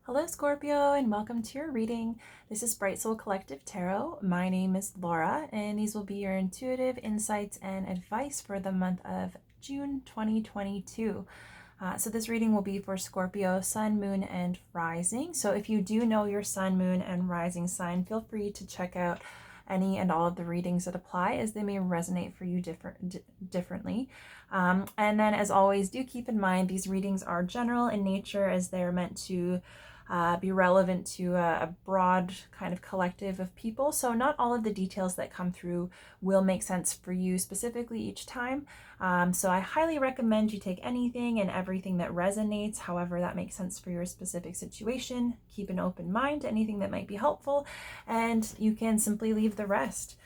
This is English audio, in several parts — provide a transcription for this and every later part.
Hello Scorpio and welcome to your reading. This is Bright Soul Collective Tarot. My name is Laura and these will be your intuitive insights and advice for the month of June 2022. So this reading will be for Scorpio, Sun, Moon, and Rising. So if you do know your Sun, Moon, and Rising sign, feel free to check out any and all of the readings that apply as they may resonate for you differently. And then as always, do keep in mind these readings are general in nature as they are meant to be relevant to a broad kind of collective of people. So not all of the details that come through will make sense for you specifically each time. So I highly recommend you take anything and everything that resonates, however that makes sense for your specific situation. Keep an open mind to anything that might be helpful, and you can simply leave the rest.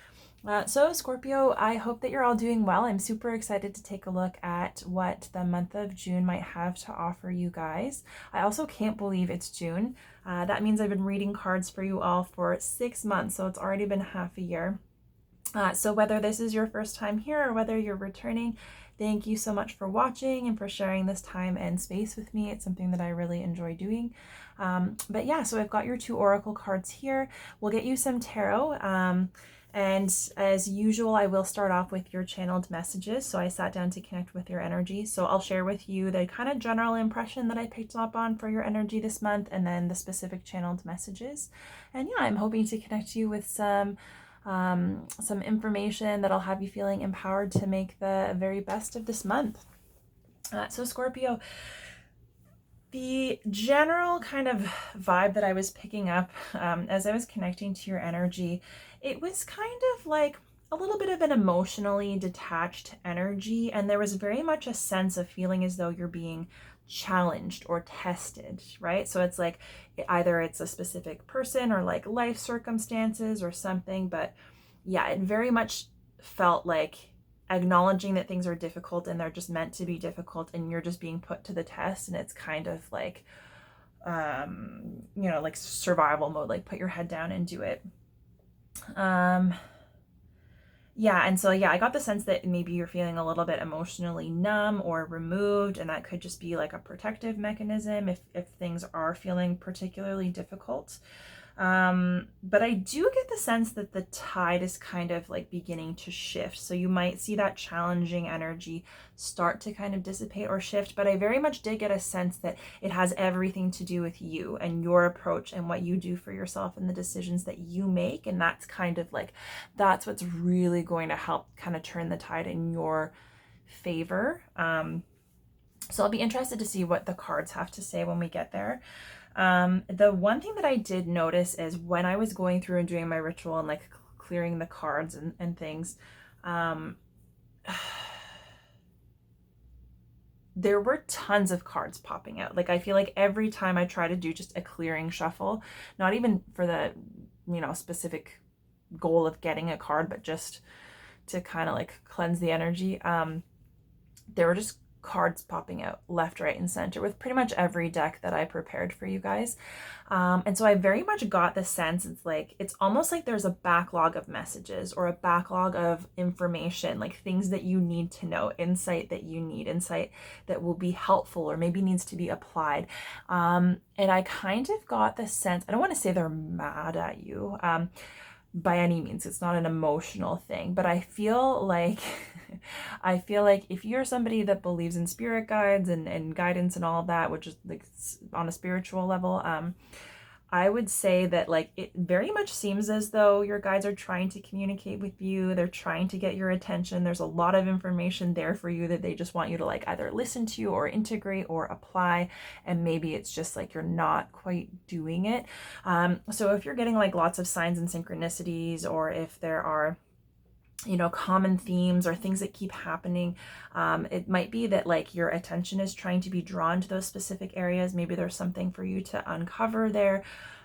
So Scorpio, I hope that you're all doing well. I'm super excited to take a look at what the month of June might have to offer you guys. I also can't believe it's June. That means I've been reading cards for you all for 6 months, so it's already been half a year. So whether this is your first time here or whether you're returning, thank you so much for watching and for sharing this time and space with me. It's something that I really enjoy doing. But yeah, so I've got your 2 oracle cards here. We'll get you some tarot. And as usual, I will start off with your channeled messages. So I sat down to connect with your energy. So I'll share with you the kind of general impression that I picked up on for your energy this month, and then the specific channeled messages. And yeah, I'm hoping to connect you with some information that'll have you feeling empowered to make the very best of this month. So Scorpio, the general kind of vibe that I was picking up as I was connecting to your energy, it was kind of like a little bit of an emotionally detached energy, and there was very much a sense of feeling as though you're being challenged or tested, right? So it's like either it's a specific person or like life circumstances or something, but yeah, it very much felt like acknowledging that things are difficult and they're just meant to be difficult and you're just being put to the test, and it's kind of like like survival mode, like put your head down and do it. Yeah, and so yeah, I got the sense that maybe you're feeling a little bit emotionally numb or removed, and that could just be like a protective mechanism if things are feeling particularly difficult. But I do get the sense that the tide is kind of like beginning to shift. So you might see that challenging energy start to kind of dissipate or shift. But I very much did get a sense that it has everything to do with you and your approach and what you do for yourself and the decisions that you make. And that's kind of like, that's what's really going to help kind of turn the tide in your favor. So I'll be interested to see what the cards have to say when we get there. The one thing that I did notice is when I was going through and doing my ritual and like clearing the cards and things, there were tons of cards popping out. Like I feel like every time I try to do just a clearing shuffle, not even for the, specific goal of getting a card, but just to kind of like cleanse the energy, there were just cards popping out left, right, and center with pretty much every deck that I prepared for you guys. And so I very much got the sense it's almost like there's a backlog of messages or a backlog of information, like things that you need to know, insight that you need, insight that will be helpful or maybe needs to be applied. And I kind of got the sense, I don't want to say they're mad at you, by any means, it's not an emotional thing, but I feel like if you're somebody that believes in spirit guides and guidance and all of that, which is like on a spiritual level, I would say that like it very much seems as though your guides are trying to communicate with you. They're trying to get your attention. There's a lot of information there for you that they just want you to like either listen to or integrate or apply. And maybe it's just like you're not quite doing it. So if you're getting like lots of signs and synchronicities, or if there are common themes or things that keep happening, it might be that like your attention is trying to be drawn to those specific areas. Maybe there's something for you to uncover there.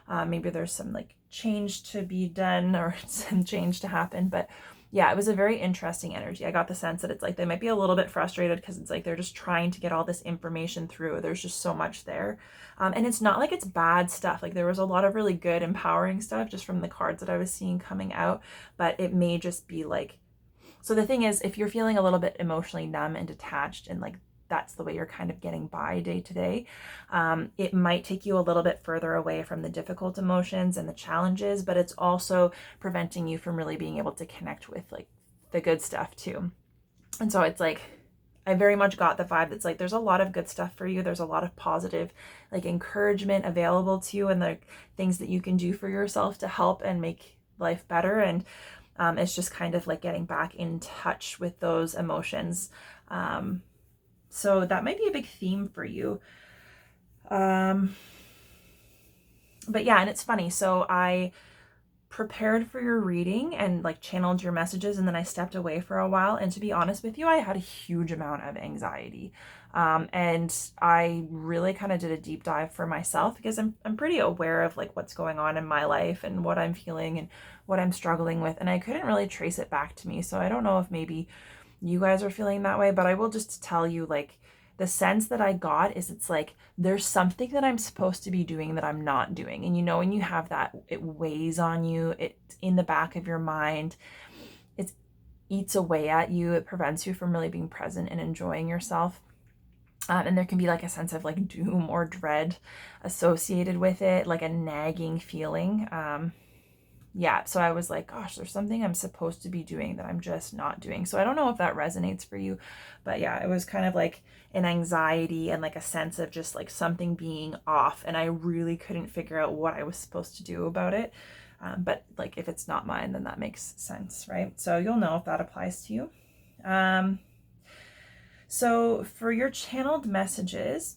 Maybe there's some like change to be done or some change to happen. But yeah, it was a very interesting energy. I got the sense that it's like they might be a little bit frustrated because it's like they're just trying to get all this information through. There's just so much there. And it's not like it's bad stuff. Like there was a lot of really good, empowering stuff just from the cards that I was seeing coming out. But it may just be like, so the thing is, if you're feeling a little bit emotionally numb and detached and like that's the way you're kind of getting by day to day. It might take you a little bit further away from the difficult emotions and the challenges, but it's also preventing you from really being able to connect with like the good stuff too. And so it's like, I very much got the vibe that's like, there's a lot of good stuff for you. There's a lot of positive like encouragement available to you and the things that you can do for yourself to help and make life better. And it's just kind of like getting back in touch with those emotions. So that might be a big theme for you. But yeah, and it's funny. So I prepared for your reading and like channeled your messages, and then I stepped away for a while, and to be honest with you, I had a huge amount of anxiety, and I really kind of did a deep dive for myself because I'm pretty aware of like what's going on in my life and what I'm feeling and what I'm struggling with, and I couldn't really trace it back to me. So I don't know if maybe you guys are feeling that way, but I will just tell you, like, the sense that I got is it's like there's something that I'm supposed to be doing that I'm not doing. And you know, when you have that, it weighs on you, it's in the back of your mind, it eats away at you, it prevents you from really being present and enjoying yourself. And there can be like a sense of like doom or dread associated with it, like a nagging feeling. Yeah, so I was like, gosh, there's something I'm supposed to be doing that I'm just not doing. So I don't know if that resonates for you, but yeah, it was kind of like an anxiety and like a sense of just like something being off, and I really couldn't figure out what I was supposed to do about it. But like if it's not mine, then that makes sense, right? So you'll know if that applies to you. So for your channeled messages,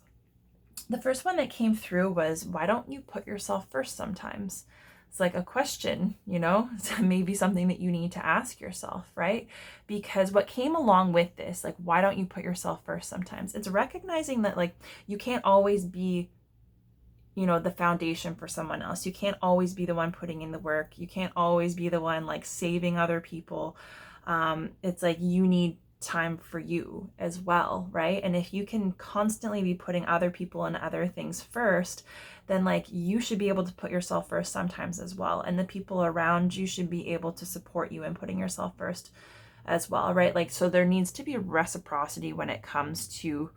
the first one that came through was, why don't you put yourself first sometimes? It's like a question, you know, maybe something that you need to ask yourself, right? Because what came along with this, like, why don't you put yourself first sometimes? It's recognizing that like you can't always be, you know, the foundation for someone else. You can't always be the one putting in the work. You can't always be the one like saving other people. It's like you need time for you as well, right? And if you can constantly be putting other people and other things first, then like you should be able to put yourself first sometimes as well. And the people around you should be able to support you in putting yourself first as well, right? Like, so there needs to be reciprocity when it comes to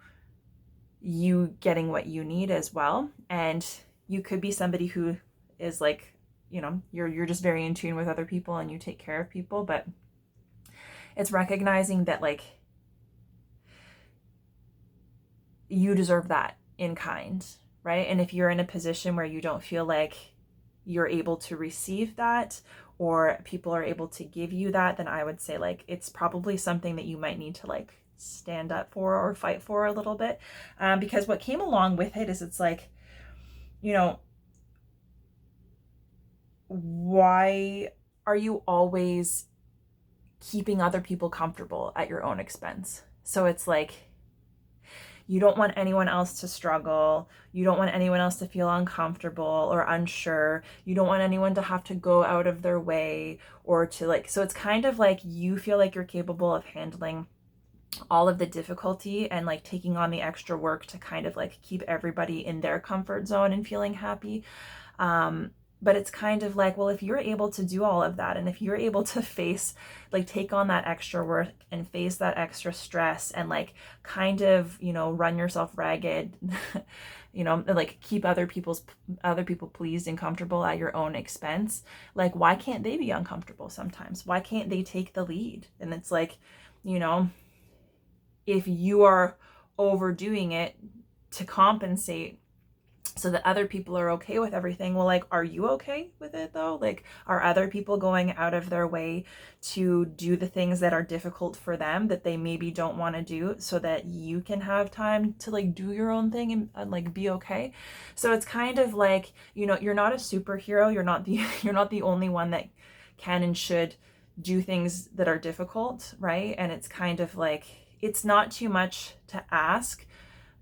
you getting what you need as well. And you could be somebody who is like, you know, you're just very in tune with other people and you take care of people, but it's recognizing that like you deserve that in kind, right? And if you're in a position where you don't feel like you're able to receive that or people are able to give you that, then I would say like it's probably something that you might need to like stand up for or fight for a little bit. Because what came along with it is it's like, you know, why are you always keeping other people comfortable at your own expense? So it's like, you don't want anyone else to struggle. You don't want anyone else to feel uncomfortable or unsure. You don't want anyone to have to go out of their way or to like, so it's kind of like you feel like you're capable of handling all of the difficulty and like taking on the extra work to kind of like keep everybody in their comfort zone and feeling happy. But it's kind of like, well, if you're able to do all of that, and if you're able to face, like take on that extra work and face that extra stress and like kind of, you know, run yourself ragged, you know, like keep other people pleased and comfortable at your own expense, like why can't they be uncomfortable sometimes? Why can't they take the lead? And it's like, you know, if you are overdoing it to compensate so that other people are okay with everything, well, like, are you okay with it though? Like, are other people going out of their way to do the things that are difficult for them that they maybe don't want to do so that you can have time to like do your own thing and like be okay? So it's kind of like, you know, you're not a superhero. You're not the only one that can and should do things that are difficult, right? And it's kind of like, it's not too much to ask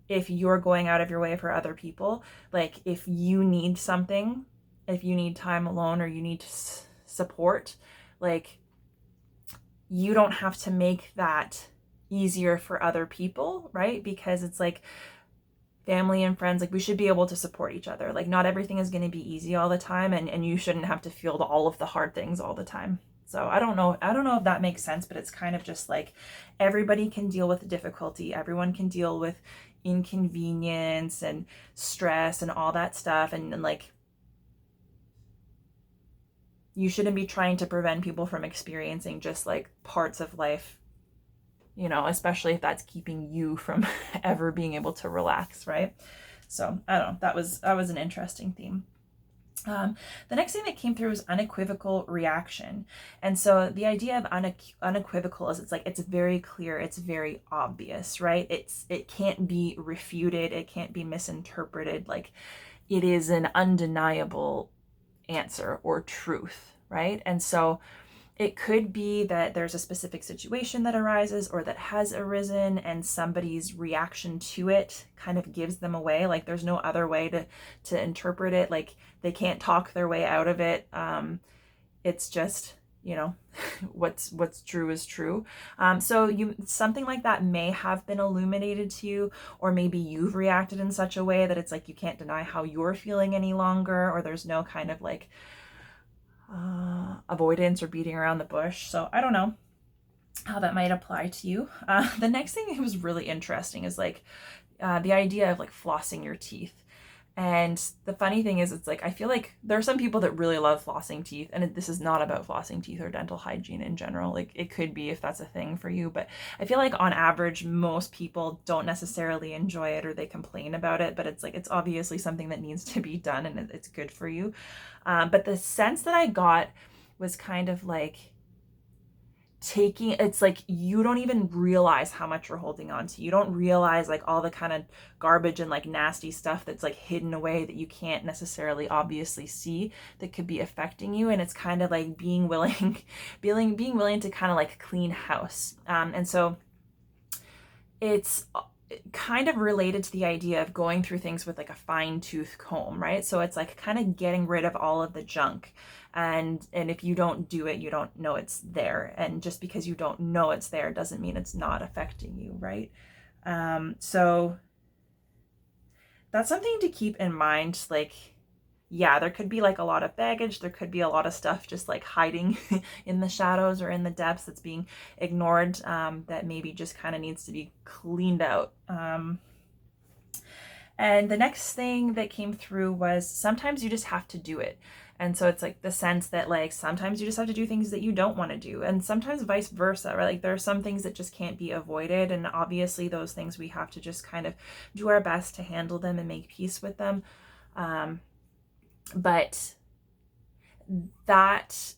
if you're going out of your way for other people. Like if you need something, if you need time alone or you need support, like you don't have to make that easier for other people, right? Because it's like family and friends, like we should be able to support each other. Like not everything is going to be easy all the time, and you shouldn't have to feel all of the hard things all the time. So I don't know if that makes sense, but it's kind of just like everybody can deal with difficulty. Everyone can deal with inconvenience and stress and all that stuff. And like, you shouldn't be trying to prevent people from experiencing just like parts of life, you know, especially if that's keeping you from ever being able to relax, right? So I don't know, that was an interesting theme. The next thing that came through was unequivocal reaction. And so the idea of unequivocal is it's like, it's very clear, it's very obvious, right? It can't be refuted, it can't be misinterpreted. Like, it is an undeniable answer or truth, right? And so it could be that there's a specific situation that arises or that has arisen, and somebody's reaction to it kind of gives them away. Like, there's no other way to interpret it. Like, they can't talk their way out of it. It's just, you know, what's true is true. So something like that may have been illuminated to you, or maybe you've reacted in such a way that it's like you can't deny how you're feeling any longer, or there's no kind of like avoidance or beating around the bush. So I don't know how that might apply to you. The next thing that was really interesting is like the idea of like flossing your teeth. And the funny thing is, it's like, I feel like there are some people that really love flossing teeth, and this is not about flossing teeth or dental hygiene in general. Like, it could be if that's a thing for you, but I feel like on average, most people don't necessarily enjoy it, or they complain about it, but it's like, it's obviously something that needs to be done, and it's good for you. But the sense that I got was kind of like, it's like you don't even realize how much you're holding on to. You don't realize like all the kind of garbage and like nasty stuff that's like hidden away that you can't necessarily obviously see that could be affecting you. And it's kind of like being willing to kind of like clean house. And so it's kind of related to the idea of going through things with like a fine-tooth comb, right? So it's like kind of getting rid of all of the junk. And if you don't do it, you don't know it's there. And just because you don't know it's there doesn't mean it's not affecting you, right? So that's something to keep in mind. Like, yeah, there could be like a lot of baggage. There could be a lot of stuff just like hiding in the shadows or in the depths that's being ignored, that maybe just kind of needs to be cleaned out. And the next thing that came through was sometimes you just have to do it. And so it's like the sense that like sometimes you just have to do things that you don't want to do, and sometimes vice versa, right? Like there are some things that just can't be avoided, and obviously those things we have to just kind of do our best to handle them and make peace with them. But that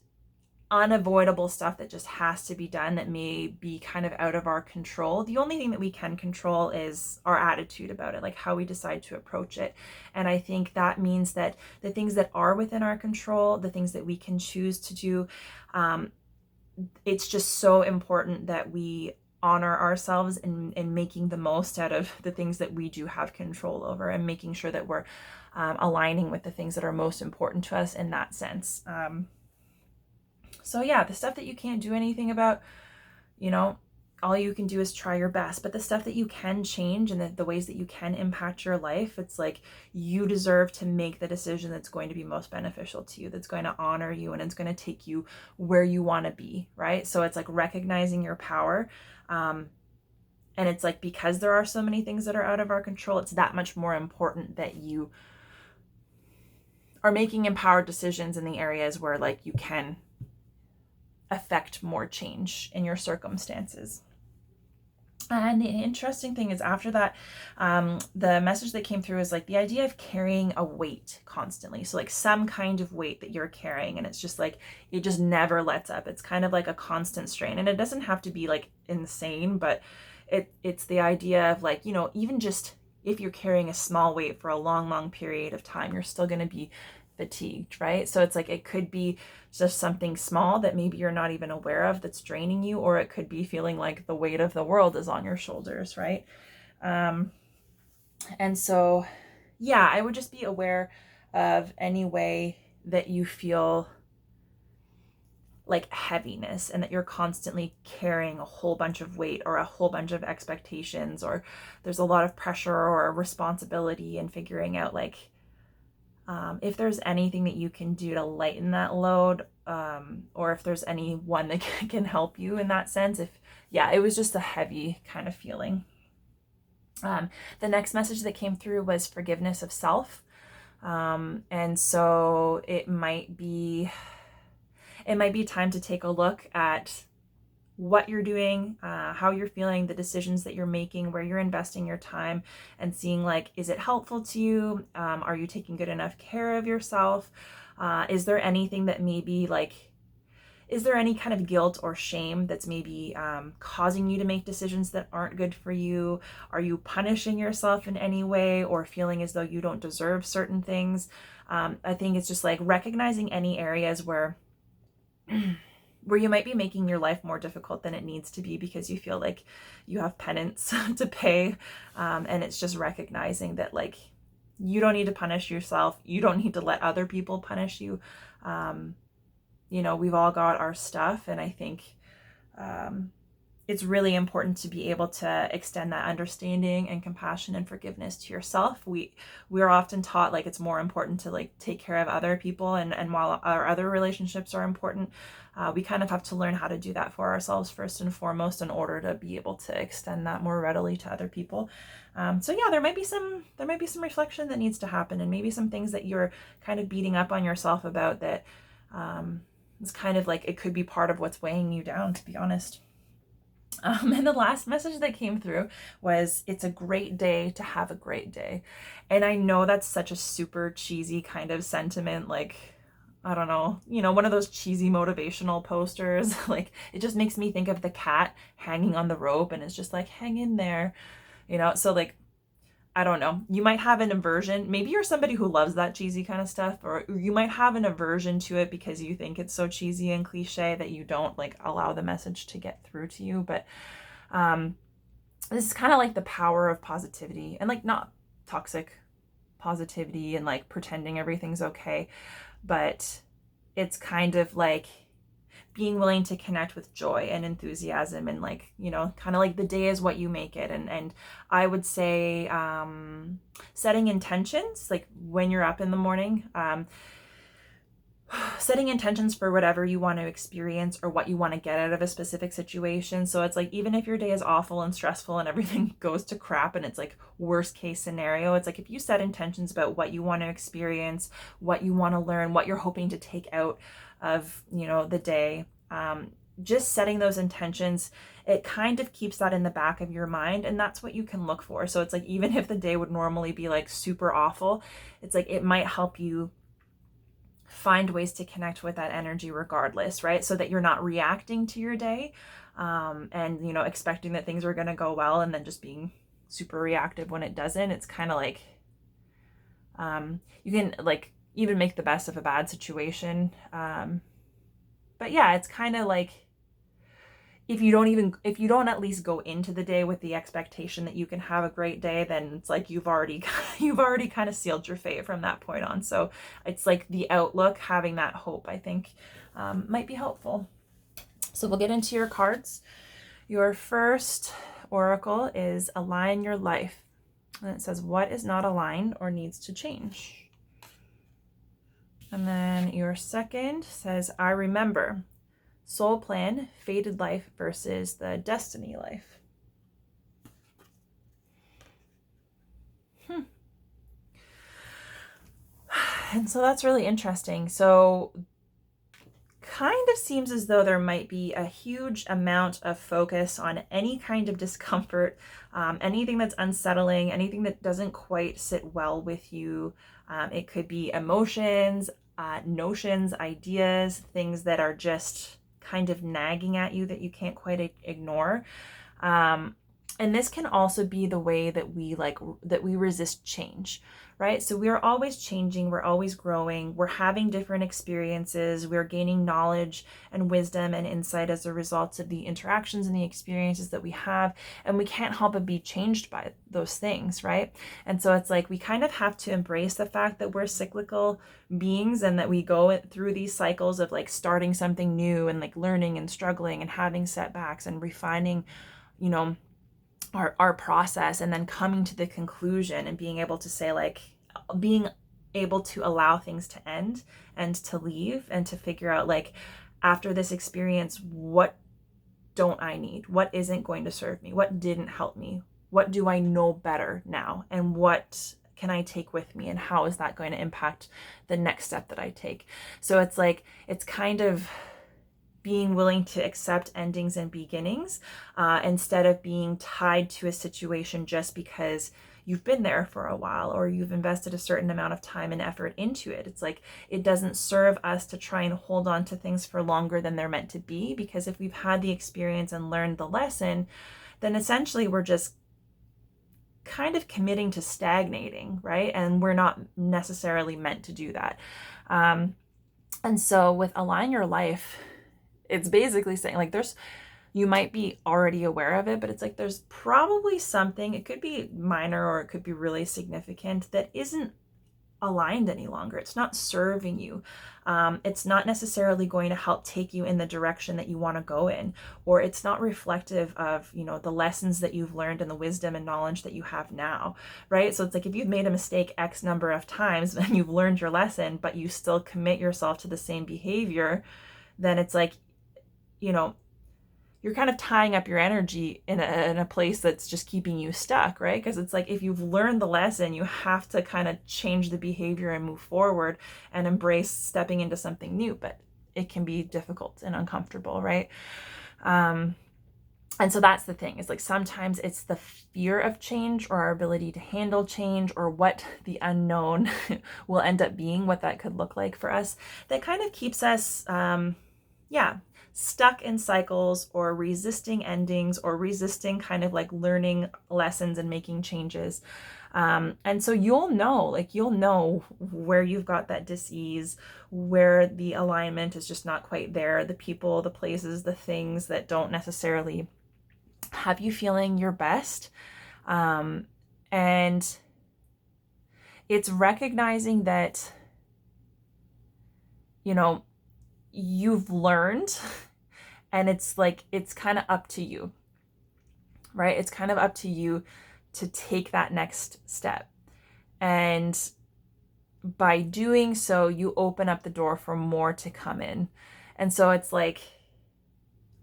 unavoidable stuff that just has to be done, that may be kind of out of our control, the only thing that we can control is our attitude about it, like how we decide to approach it. And I think that means that the things that are within our control, the things that we can choose to do, it's just so important that we honor ourselves in making the most out of the things that we do have control over, and making sure that we're aligning with the things that are most important to us in that sense. So yeah, the stuff that you can't do anything about, you know, all you can do is try your best. But the stuff that you can change, and the ways that you can impact your life, it's like you deserve to make the decision that's going to be most beneficial to you, that's going to honor you, and it's going to take you where you want to be, right? So it's like recognizing your power. And it's like, because there are so many things that are out of our control, it's that much more important that you are making empowered decisions in the areas where like you can affect more change in your circumstances. And the interesting thing is, after that, the message that came through is like the idea of carrying a weight constantly. So like some kind of weight that you're carrying, and it's just like, it just never lets up. It's kind of like a constant strain, and it doesn't have to be like insane, but it's the idea of like, you know, even just if you're carrying a small weight for a long period of time, you're still going to be fatigued, right? So it's like, it could be just something small that maybe you're not even aware of that's draining you, or it could be feeling like the weight of the world is on your shoulders, right? And so, yeah, I would just be aware of any way that you feel like heaviness, and that you're constantly carrying a whole bunch of weight or a whole bunch of expectations, or there's a lot of pressure or responsibility, and figuring out like, if there's anything that you can do to lighten that load, or if there's anyone that can help you in that sense. Yeah, it was just a heavy kind of feeling. The next message that came through was forgiveness of self. And so it might be time to take a look at what you're doing, how you're feeling, the decisions that you're making, where you're investing your time, and seeing like, is it helpful to you? Are you taking good enough care of yourself? Is there anything that maybe like, is there any kind of guilt or shame that's maybe causing you to make decisions that aren't good for you? Are you punishing yourself in any way, or feeling as though you don't deserve certain things? I think it's just like recognizing any areas where you might be making your life more difficult than it needs to be because you feel like you have penance to pay. And it's just recognizing that like, you don't need to punish yourself. You don't need to let other people punish you. We've all got our stuff. And I think it's really important to be able to extend that understanding and compassion and forgiveness to yourself. We're often taught like it's more important to like take care of other people, and while our other relationships are important, we kind of have to learn how to do that for ourselves first and foremost in order to be able to extend that more readily to other people. So yeah, there might be some reflection that needs to happen, and maybe some things that you're kind of beating up on yourself about that it's kind of like it could be part of what's weighing you down, to be honest. And the last message that came through was, it's a great day to have a great day. And I know that's such a super cheesy kind of sentiment, like, I don't know, one of those cheesy motivational posters. Like, it just makes me think of the cat hanging on the rope, and it's just like, hang in there, so like, I don't know, you might have an aversion. Maybe you're somebody who loves that cheesy kind of stuff, or you might have an aversion to it because you think it's so cheesy and cliche that you don't like allow the message to get through to you. But this is kind of like the power of positivity, and like not toxic positivity and like pretending everything's okay, but it's kind of like being willing to connect with joy and enthusiasm, and like, kind of like the day is what you make it. And I would say setting intentions, like when you're up in the morning, setting intentions for whatever you want to experience or what you want to get out of a specific situation. So it's like, even if your day is awful and stressful and everything goes to crap and it's like worst case scenario, it's like, if you set intentions about what you want to experience, what you want to learn, what you're hoping to take out of, the day, just setting those intentions, it kind of keeps that in the back of your mind, and that's what you can look for. So it's like, even if the day would normally be like super awful, it's like, it might help you find ways to connect with that energy regardless, right? So that you're not reacting to your day, and, expecting that things are going to go well and then just being super reactive when it doesn't. It's kind of like, you can like even make the best of a bad situation. But yeah, it's kind of like, if you don't at least go into the day with the expectation that you can have a great day, then it's like you've already kind of sealed your fate from that point on. So it's like the outlook, having that hope, I think might be helpful. So we'll get into your cards. Your first oracle is Align Your Life. And it says, what is not aligned or needs to change? And then your second says, I Remember. Soul plan, fated life versus the destiny life. And so that's really interesting. So kind of seems as though there might be a huge amount of focus on any kind of discomfort, anything that's unsettling, anything that doesn't quite sit well with you. It could be emotions, notions, ideas, things that are just kind of nagging at you that you can't quite ignore. And this can also be the way that we resist change, right? So we're always changing, we're always growing, we're having different experiences, we're gaining knowledge and wisdom and insight as a result of the interactions and the experiences that we have, and we can't help but be changed by those things, right? And so it's like, we kind of have to embrace the fact that we're cyclical beings, and that we go through these cycles of like starting something new and like learning and struggling and having setbacks and refining, our process, and then coming to the conclusion and being able to say, like, being able to allow things to end and to leave and to figure out, like, after this experience, what don't I need? What isn't going to serve me? What didn't help me? What do I know better now? And what can I take with me? And how is that going to impact the next step that I take? So it's like, it's kind of being willing to accept endings and beginnings, instead of being tied to a situation just because you've been there for a while or you've invested a certain amount of time and effort into it. It's like, it doesn't serve us to try and hold on to things for longer than they're meant to be, because if we've had the experience and learned the lesson, then essentially we're just kind of committing to stagnating, right? And we're not necessarily meant to do that. And so with Align Your Life, it's basically saying, like, you might be already aware of it, but it's like, there's probably something, it could be minor or it could be really significant, that isn't aligned any longer. It's not serving you. It's not necessarily going to help take you in the direction that you want to go in, or it's not reflective of, the lessons that you've learned and the wisdom and knowledge that you have now, right? So it's like, if you've made a mistake X number of times and you've learned your lesson, but you still commit yourself to the same behavior, then it's like, you're kind of tying up your energy in a place that's just keeping you stuck, right? Because it's like, if you've learned the lesson, you have to kind of change the behavior and move forward and embrace stepping into something new. But it can be difficult and uncomfortable, right? And so that's the thing, is like, sometimes it's the fear of change or our ability to handle change or what the unknown will end up being, what that could look like for us, that kind of keeps us, stuck in cycles or resisting endings or resisting kind of like learning lessons and making changes. And so you'll know where you've got that dis-ease, where the alignment is just not quite there, the people, the places, the things that don't necessarily have you feeling your best. And it's recognizing that, you've learned, and it's like, it's kind of up to you, right? It's kind of up to you to take that next step. And by doing so, you open up the door for more to come in. And so it's like,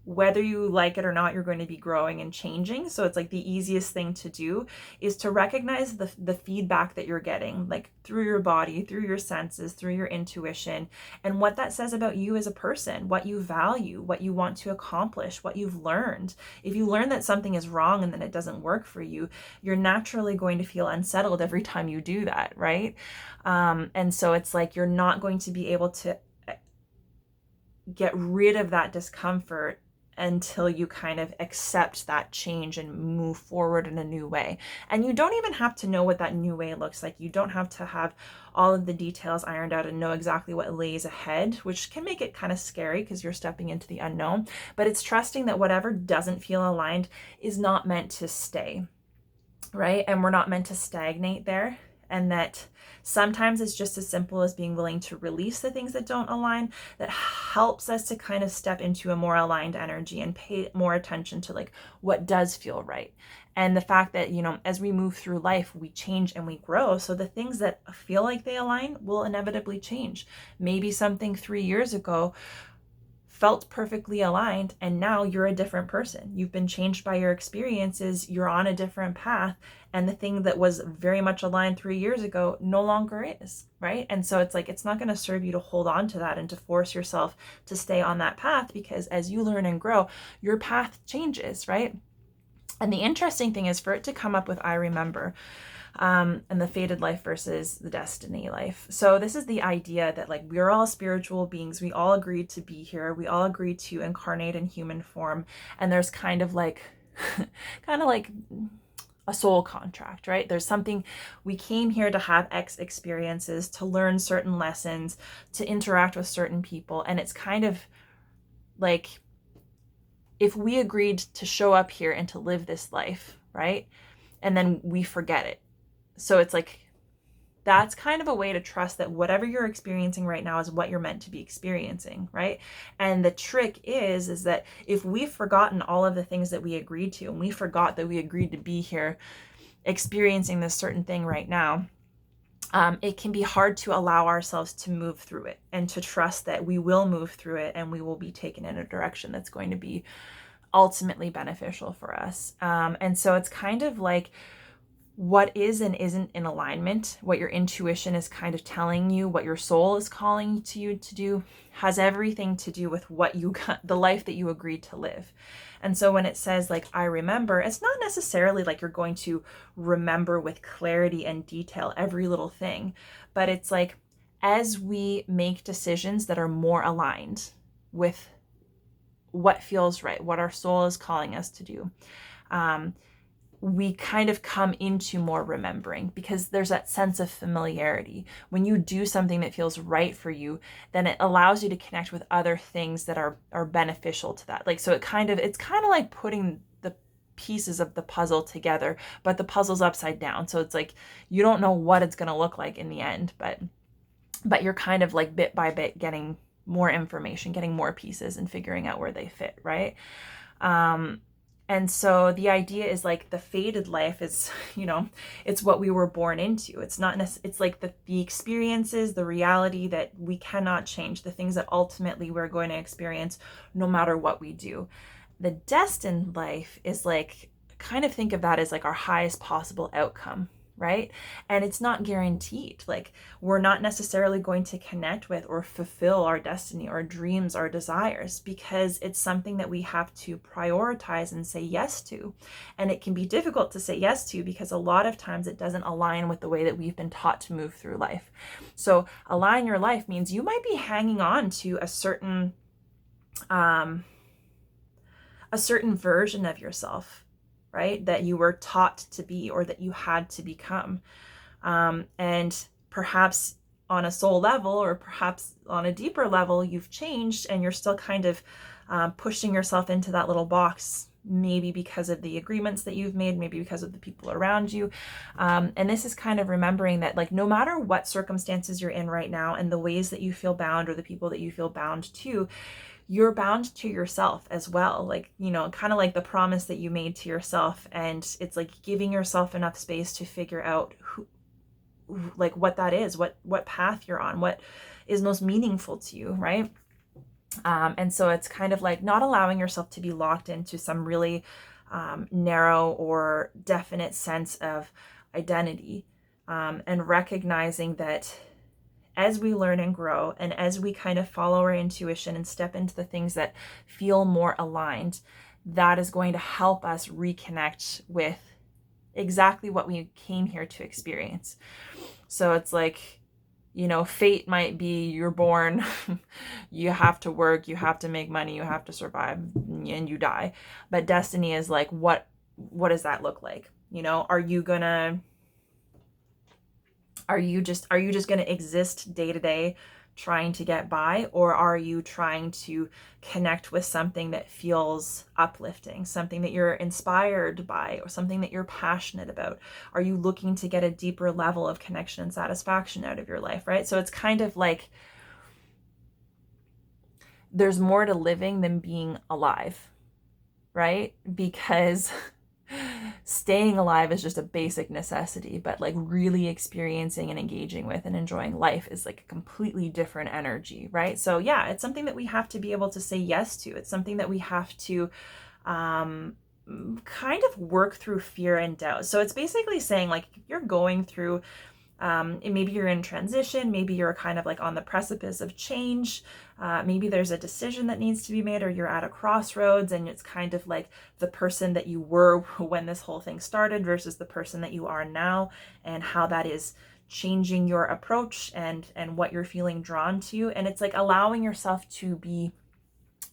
whether you like it or not, you're going to be growing and changing. So it's like, the easiest thing to do is to recognize the feedback that you're getting, like through your body, through your senses, through your intuition, and what that says about you as a person, what you value, what you want to accomplish, what you've learned. If you learn that something is wrong and then it doesn't work for you, you're naturally going to feel unsettled every time you do that, right? And so it's like, you're not going to be able to get rid of that discomfort until you kind of accept that change and move forward in a new way. And you don't even have to know what that new way looks like. You don't have to have all of the details ironed out and know exactly what lays ahead, which can make it kind of scary because you're stepping into the unknown. But it's trusting that whatever doesn't feel aligned is not meant to stay, right? And we're not meant to stagnate there. And that sometimes it's just as simple as being willing to release the things that don't align, that helps us to kind of step into a more aligned energy and pay more attention to like what does feel right. And the fact that, as we move through life, we change and we grow. So the things that feel like they align will inevitably change. Maybe something 3 years ago felt perfectly aligned, and now you're a different person. You've been changed by your experiences. You're on a different path. And the thing that was very much aligned 3 years ago no longer is, right? And so it's like, it's not going to serve you to hold on to that and to force yourself to stay on that path, because as you learn and grow, your path changes, right? And the interesting thing is for it to come up with I remember, and the fated life versus the destiny life. So this is the idea that like, we're all spiritual beings. We all agreed to be here. We all agreed to incarnate in human form. And there's kind of like a soul contract, right? There's something, we came here to have X experiences, to learn certain lessons, to interact with certain people. And it's kind of like, if we agreed to show up here and to live this life, right? And then we forget it. So it's like, that's kind of a way to trust that whatever you're experiencing right now is what you're meant to be experiencing, right? And the trick is that if we've forgotten all of the things that we agreed to, and we forgot that we agreed to be here experiencing this certain thing right now, it can be hard to allow ourselves to move through it and to trust that we will move through it and we will be taken in a direction that's going to be ultimately beneficial for us. And so it's kind of like what is and isn't in alignment, what your intuition is kind of telling you, what your soul is calling to you to do, has everything to do with what you got, the life that you agreed to live. And so when it says like, I remember, it's not necessarily like you're going to remember with clarity and detail every little thing, but it's like, as we make decisions that are more aligned with what feels right, what our soul is calling us to do, we kind of come into more remembering, because there's that sense of familiarity. When you do something that feels right for you, then it allows you to connect with other things that are beneficial to that. Like, so it's kind of like putting the pieces of the puzzle together, but the puzzle's upside down. So it's like, you don't know what it's going to look like in the end, but you're kind of like bit by bit getting more information, getting more pieces and figuring out where they fit, right? And so the idea is like the fated life is, it's what we were born into. It's not it's like the experiences, the reality that we cannot change, the things that ultimately we're going to experience no matter what we do. The destined life is like, kind of think of that as like our highest possible outcome, right? And it's not guaranteed. Like, we're not necessarily going to connect with or fulfill our destiny, our dreams, our desires, because it's something that we have to prioritize and say yes to. And it can be difficult to say yes to because a lot of times it doesn't align with the way that we've been taught to move through life. So align your life means you might be hanging on to a certain version of yourself, right? That you were taught to be, or that you had to become. And perhaps on a soul level, or perhaps on a deeper level, you've changed and you're still kind of pushing yourself into that little box, maybe because of the agreements that you've made, maybe because of the people around you. And this is kind of remembering that, like, no matter what circumstances you're in right now and the ways that you feel bound or the people that you feel bound to, you're bound to yourself as well. Like, kind of like the promise that you made to yourself. And it's like giving yourself enough space to figure out like what that is, what path you're on, what is most meaningful to you, right? And so it's kind of like not allowing yourself to be locked into some really narrow or definite sense of identity, and recognizing that as we learn and grow, and as we kind of follow our intuition and step into the things that feel more aligned, that is going to help us reconnect with exactly what we came here to experience. So it's like, fate might be you're born, you have to work, you have to make money, you have to survive, and you die. But destiny is like, what does that look like? Are you just going to exist day to day trying to get by, or are you trying to connect with something that feels uplifting, something that you're inspired by, or something that you're passionate about? Are you looking to get a deeper level of connection and satisfaction out of your life, right? So it's kind of like there's more to living than being alive, right? Because staying alive is just a basic necessity, but like really experiencing and engaging with and enjoying life is like a completely different energy, right? So yeah, it's something that we have to be able to say yes to. It's something that we have to kind of work through fear and doubt. So it's basically saying, like, you're going through maybe you're in transition, maybe you're kind of like on the precipice of change, maybe there's a decision that needs to be made, or you're at a crossroads, and it's kind of like the person that you were when this whole thing started versus the person that you are now, and how that is changing your approach and what you're feeling drawn to. And it's like allowing yourself to be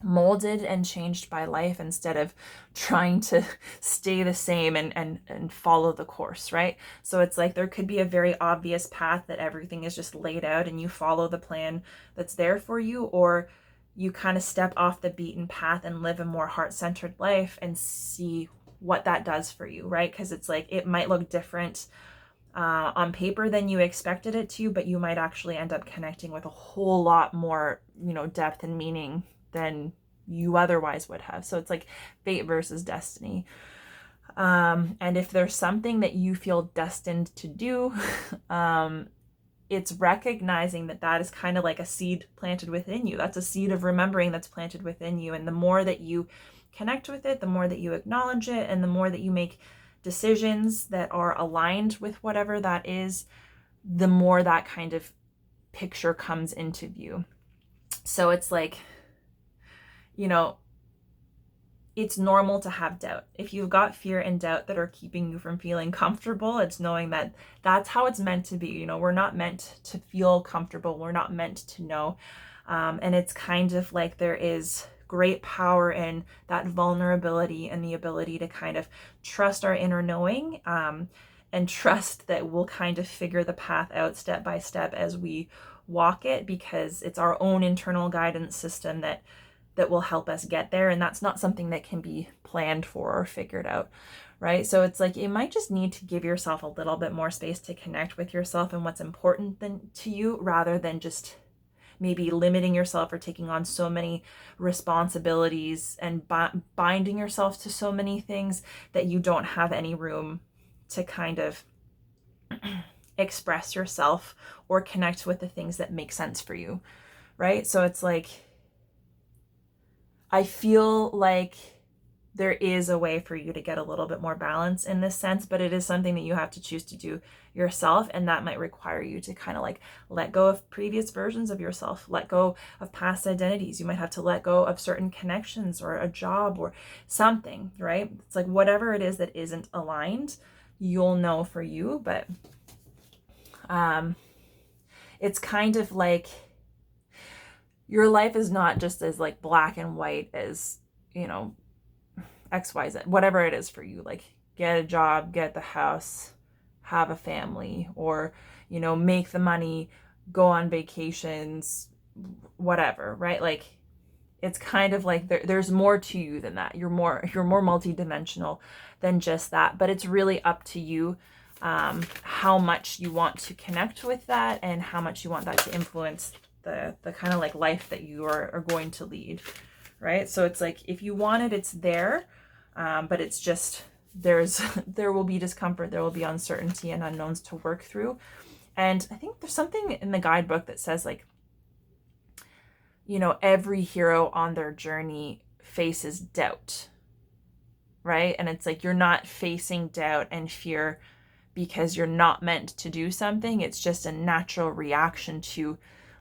molded and changed by life instead of trying to stay the same and follow the course, right? So it's like there could be a very obvious path that everything is just laid out and you follow the plan that's there for you, or you kind of step off the beaten path and live a more heart-centered life and see what that does for you, right? Because it's like it might look different on paper than you expected it to, but you might actually end up connecting with a whole lot more, depth and meaning than you otherwise would have. So it's like fate versus destiny. And if there's something that you feel destined to do, it's recognizing that that is kind of like a seed planted within you. That's a seed of remembering that's planted within you. And the more that you connect with it, the more that you acknowledge it, and the more that you make decisions that are aligned with whatever that is, the more that kind of picture comes into view. So it's like, you know, it's normal to have doubt. If you've got fear and doubt that are keeping you from feeling comfortable, it's knowing that that's how it's meant to be. You know, we're not meant to feel comfortable. We're not meant to know. And it's kind of like there is great power in that vulnerability and the ability to kind of trust our inner knowing, and trust that we'll kind of figure the path out step by step as we walk it, because it's our own internal guidance system that will help us get there. And that's not something that can be planned for or figured out, right? So it's like, you might just need to give yourself a little bit more space to connect with yourself and what's important to you, rather than just maybe limiting yourself or taking on so many responsibilities and binding yourself to so many things that you don't have any room to kind of express yourself or connect with the things that make sense for you, right? So it's like, I feel like there is a way for you to get a little bit more balance in this sense, but it is something that you have to choose to do yourself. And that might require you to kind of like let go of previous versions of yourself, let go of past identities. You might have to let go of certain connections or a job or something, right? It's like whatever it is that isn't aligned, you'll know for you. But it's kind of like your life is not just as like black and white as, you know, XYZ, whatever it is for you. Like, get a job, get the house, have a family, or, you know, make the money, go on vacations, whatever, right? Like, it's kind of like there's more to you than that. You're more multidimensional than just that. But it's really up to you how much you want to connect with that and how much you want that to influence the kind of like life that you are going to lead, right? So it's like, if you want it, it's there, but it's just, there will be discomfort, there will be uncertainty and unknowns to work through. And I think there's something in the guidebook that says, like, you know, every hero on their journey faces doubt, right? And it's like, you're not facing doubt and fear because you're not meant to do something. It's just a natural reaction to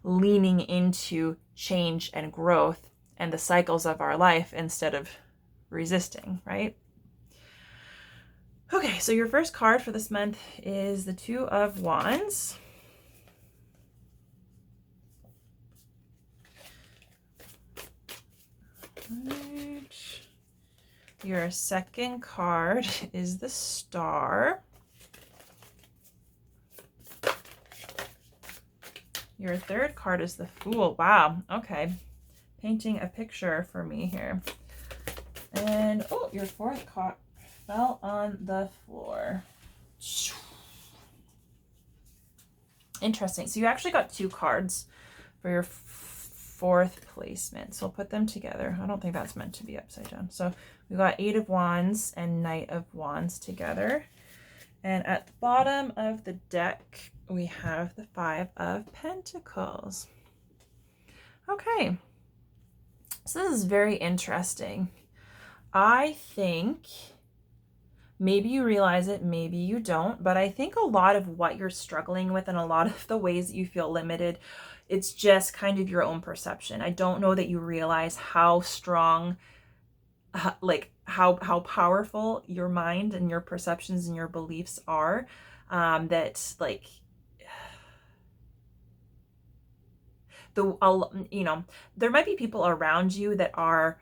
leaning into change and growth and the cycles of our life instead of resisting, right? Okay, so your first card for this month is the Two of Wands. Right. Your second card is the Star. Your third card is the Fool. Wow. Okay. Painting a picture for me here. And, oh, your fourth card fell on the floor. Interesting. So you actually got two cards for your fourth placement. So we'll put them together. I don't think that's meant to be upside down. So we got Eight of Wands and Knight of Wands together. And at the bottom of the deck, we have the Five of Pentacles. Okay. So this is very interesting. I think maybe you realize it, maybe you don't, but I think a lot of what you're struggling with and a lot of the ways that you feel limited, it's just kind of your own perception. I don't know that you realize how strong, like how powerful your mind and your perceptions and your beliefs are, that like there might be people around you that are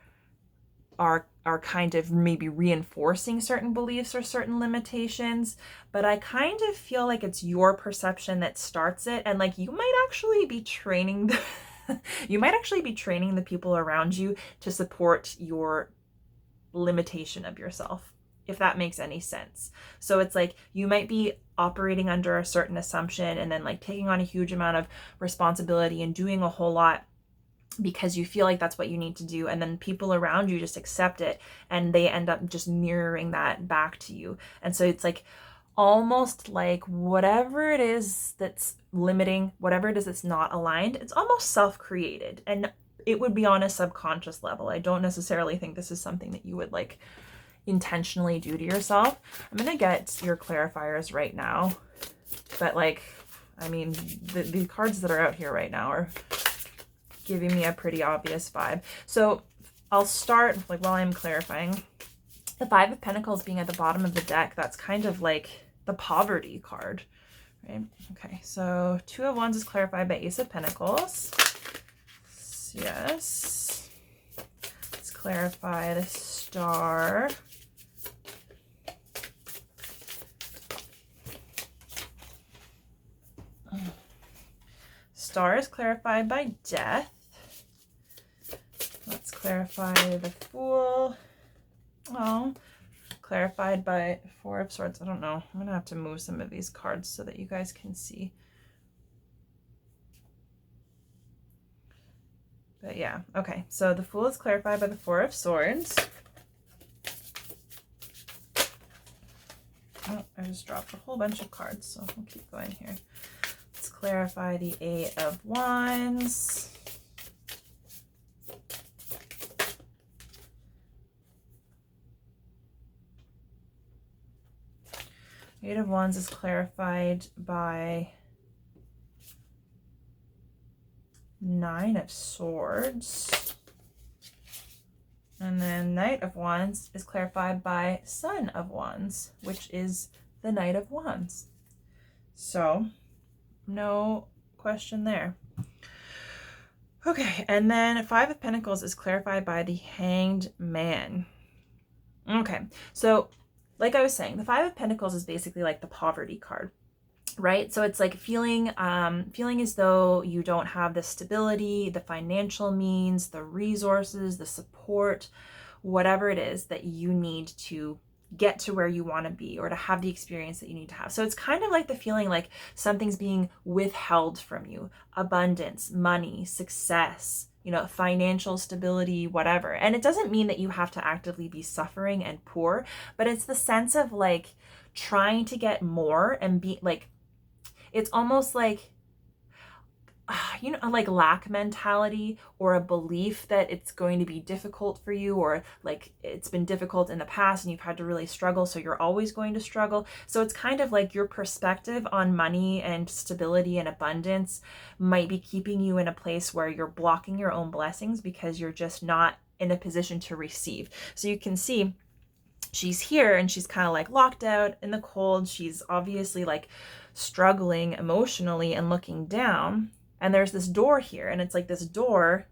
kind of maybe reinforcing certain beliefs or certain limitations, but I kind of feel like it's your perception that starts it. And like, you might actually be training the people around you to support your limitation of yourself, if that makes any sense. So it's like, you might be operating under a certain assumption and then like taking on a huge amount of responsibility and doing a whole lot because you feel like that's what you need to do, and then people around you just accept it and they end up just mirroring that back to you. And so it's like, almost like whatever it is that's limiting, whatever it is that's not aligned, it's almost self-created, and it would be on a subconscious level. I don't necessarily think this is something that you would like intentionally do to yourself. I'm gonna get your clarifiers right now, but like, I mean, the cards that are out here right now are giving me a pretty obvious vibe. So I'll start like while I'm clarifying. The Five of Pentacles being at the bottom of the deck, that's kind of like the poverty card, right? Okay, so Two of Wands is clarified by Ace of Pentacles. Yes. Let's clarify the Star. Star is clarified by Death. Let's clarify the Fool. Oh, clarified by Four of Swords. I don't know. I'm going to have to move some of these cards so that you guys can see. But yeah, okay. So the Fool is clarified by the Four of Swords. Oh, I just dropped a whole bunch of cards, so we'll keep going here. Let's clarify the Eight of Wands. Eight of Wands is clarified by Nine of Swords. And then Knight of Wands is clarified by Son of Wands, which is the Knight of Wands. So, no question there. Okay, and then Five of Pentacles is clarified by the Hanged Man. Okay, so like I was saying, the Five of Pentacles is basically like the poverty card, right? So it's like feeling as though you don't have the stability, the financial means, the resources, the support, whatever it is that you need to get to where you want to be or to have the experience that you need to have. So it's kind of like the feeling like something's being withheld from you. Abundance, money, success, you know, financial stability, whatever. And it doesn't mean that you have to actively be suffering and poor, but it's the sense of like trying to get more and be like, it's almost like, you know, like lack mentality or a belief that it's going to be difficult for you, or like it's been difficult in the past and you've had to really struggle, so you're always going to struggle. So it's kind of like your perspective on money and stability and abundance might be keeping you in a place where you're blocking your own blessings because you're just not in a position to receive. So you can see she's here and she's kind of like locked out in the cold. She's obviously like struggling emotionally and looking down. And there's this door here, and it's like this door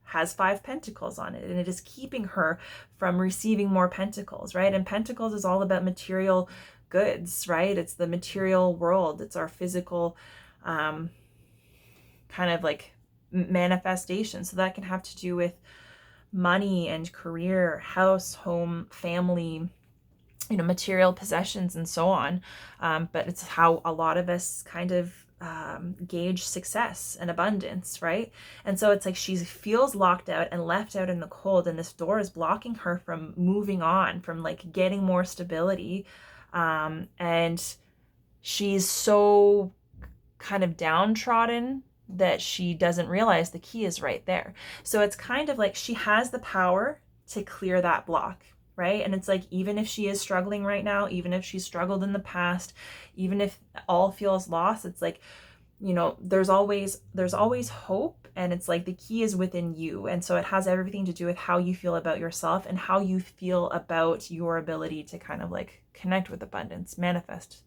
has Five Pentacles on it, and it is keeping her from receiving more pentacles, right? And pentacles is all about material goods, right? It's the material world. It's our physical kind of like manifestation. So that can have to do with money and career, house, home, family, you know, material possessions and so on. But it's how a lot of us kind of gauge success and abundance, right? And so it's like she feels locked out and left out in the cold, and this door is blocking her from moving on, from like getting more stability. And she's so kind of downtrodden that she doesn't realize the key is right there. So it's kind of like she has the power to clear that block, right? And it's like, even if she is struggling right now, even if she's struggled in the past, even if all feels lost, it's like, you know, there's always hope. And it's like the key is within you. And so it has everything to do with how you feel about yourself and how you feel about your ability to kind of like connect with abundance, manifest.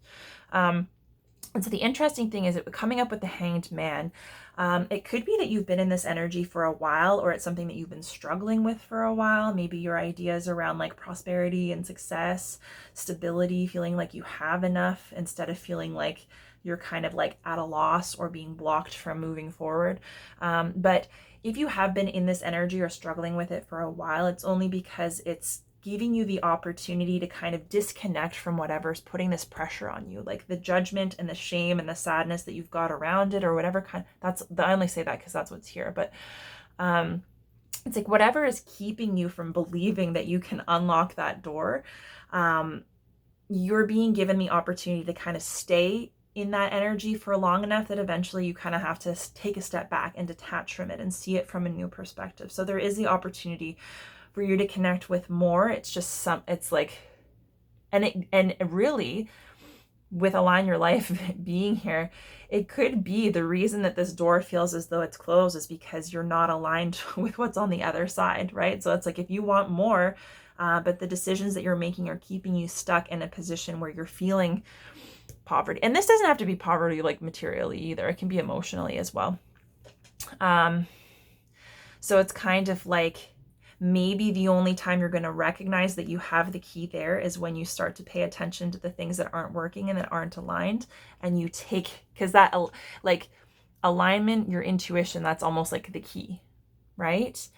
And so the interesting thing is that coming up with the Hanged Man, it could be that you've been in this energy for a while, or it's something that you've been struggling with for a while. Maybe your ideas around like prosperity and success, stability, feeling like you have enough instead of feeling like you're kind of like at a loss or being blocked from moving forward. But if you have been in this energy or struggling with it for a while, it's only because it's giving you the opportunity to kind of disconnect from whatever's putting this pressure on you, like the judgment and the shame and the sadness that you've got around it, or whatever kind. I only say that because that's what's here, but it's like whatever is keeping you from believing that you can unlock that door. you're being given the opportunity to kind of stay in that energy for long enough that eventually you kind of have to take a step back and detach from it and see it from a new perspective. So there is the opportunity for you to connect with more. It's just it's like, and really, with Align Your Life being here, it could be the reason that this door feels as though it's closed is because you're not aligned with what's on the other side, right? So it's like, if you want more, but the decisions that you're making are keeping you stuck in a position where you're feeling poverty. And this doesn't have to be poverty like materially either. It can be emotionally as well. So it's kind of like, maybe the only time you're going to recognize that you have the key there is when you start to pay attention to the things that aren't working and that aren't aligned, and you take, because that, like, alignment, your intuition, that's almost like the key, right?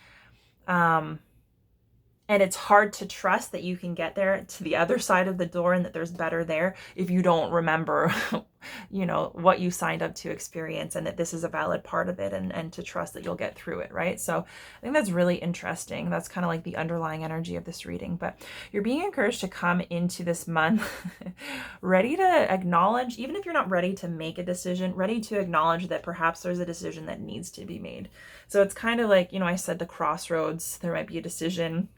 And it's hard to trust that you can get there to the other side of the door and that there's better there if you don't remember, you know, what you signed up to experience, and that this is a valid part of it, and to trust that you'll get through it, right? So I think that's really interesting. That's kind of like the underlying energy of this reading. But you're being encouraged to come into this month ready to acknowledge, even if you're not ready to make a decision, ready to acknowledge that perhaps there's a decision that needs to be made. So it's kind of like, you know, I said the crossroads, there might be a decision.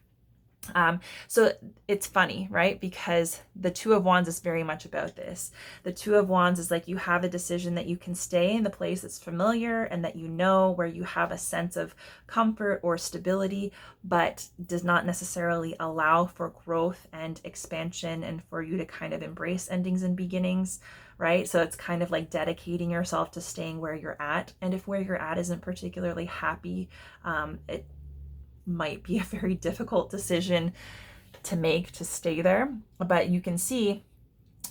So it's funny, right? Because the Two of Wands is very much about this. The Two of Wands is like, you have a decision that you can stay in the place that's familiar and that you know, where you have a sense of comfort or stability, but does not necessarily allow for growth and expansion and for you to kind of embrace endings and beginnings, right? So it's kind of like dedicating yourself to staying where you're at. And if where you're at isn't particularly happy, it might be a very difficult decision to make, to stay there. But you can see,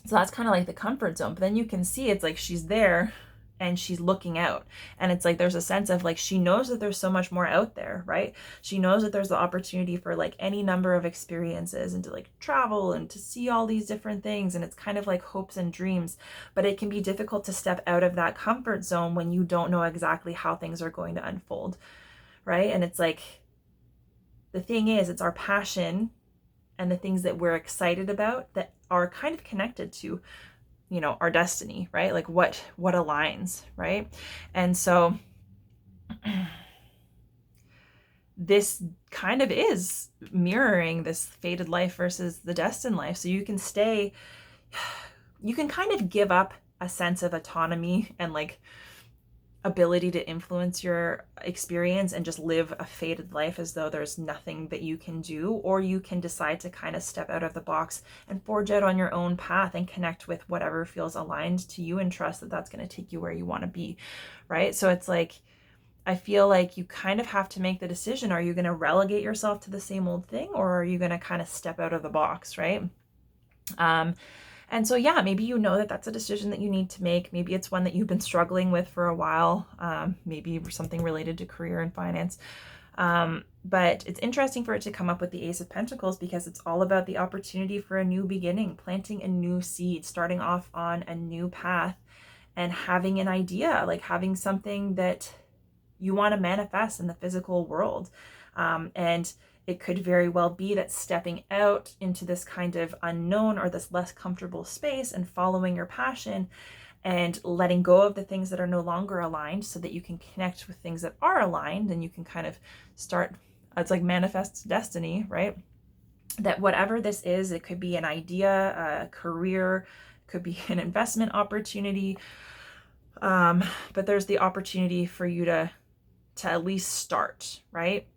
so that's kind of like the comfort zone, but then you can see it's like she's there and she's looking out, and it's like there's a sense of like, she knows that there's so much more out there, right? She knows that there's the opportunity for like any number of experiences and to like travel and to see all these different things, and it's kind of like hopes and dreams. But it can be difficult to step out of that comfort zone when you don't know exactly how things are going to unfold, right? And it's like, the thing is, it's our passion and the things that we're excited about that are kind of connected to, you know, our destiny, right? Like what aligns, right? And so this kind of is mirroring this fated life versus the destined life. So you can stay, you can kind of give up a sense of autonomy and like ability to influence your experience and just live a fated life as though there's nothing that you can do, or you can decide to kind of step out of the box and forge out on your own path and connect with whatever feels aligned to you and trust that that's going to take you where you want to be, right? So it's like, I feel like you kind of have to make the decision. Are you going to relegate yourself to the same old thing, or are you going to kind of step out of the box, right? And so, yeah, maybe you know that that's a decision that you need to make. Maybe it's one that you've been struggling with for a while, maybe something related to career and finance. But it's interesting for it to come up with the Ace of Pentacles, because it's all about the opportunity for a new beginning, planting a new seed, starting off on a new path, and having an idea, like having something that you want to manifest in the physical world. And it could very well be that stepping out into this kind of unknown or this less comfortable space and following your passion and letting go of the things that are no longer aligned, so that you can connect with things that are aligned, and you can kind of start, it's like manifest destiny, right? That whatever this is, it could be an idea, a career, could be an investment opportunity, but there's the opportunity for you to at least start, right?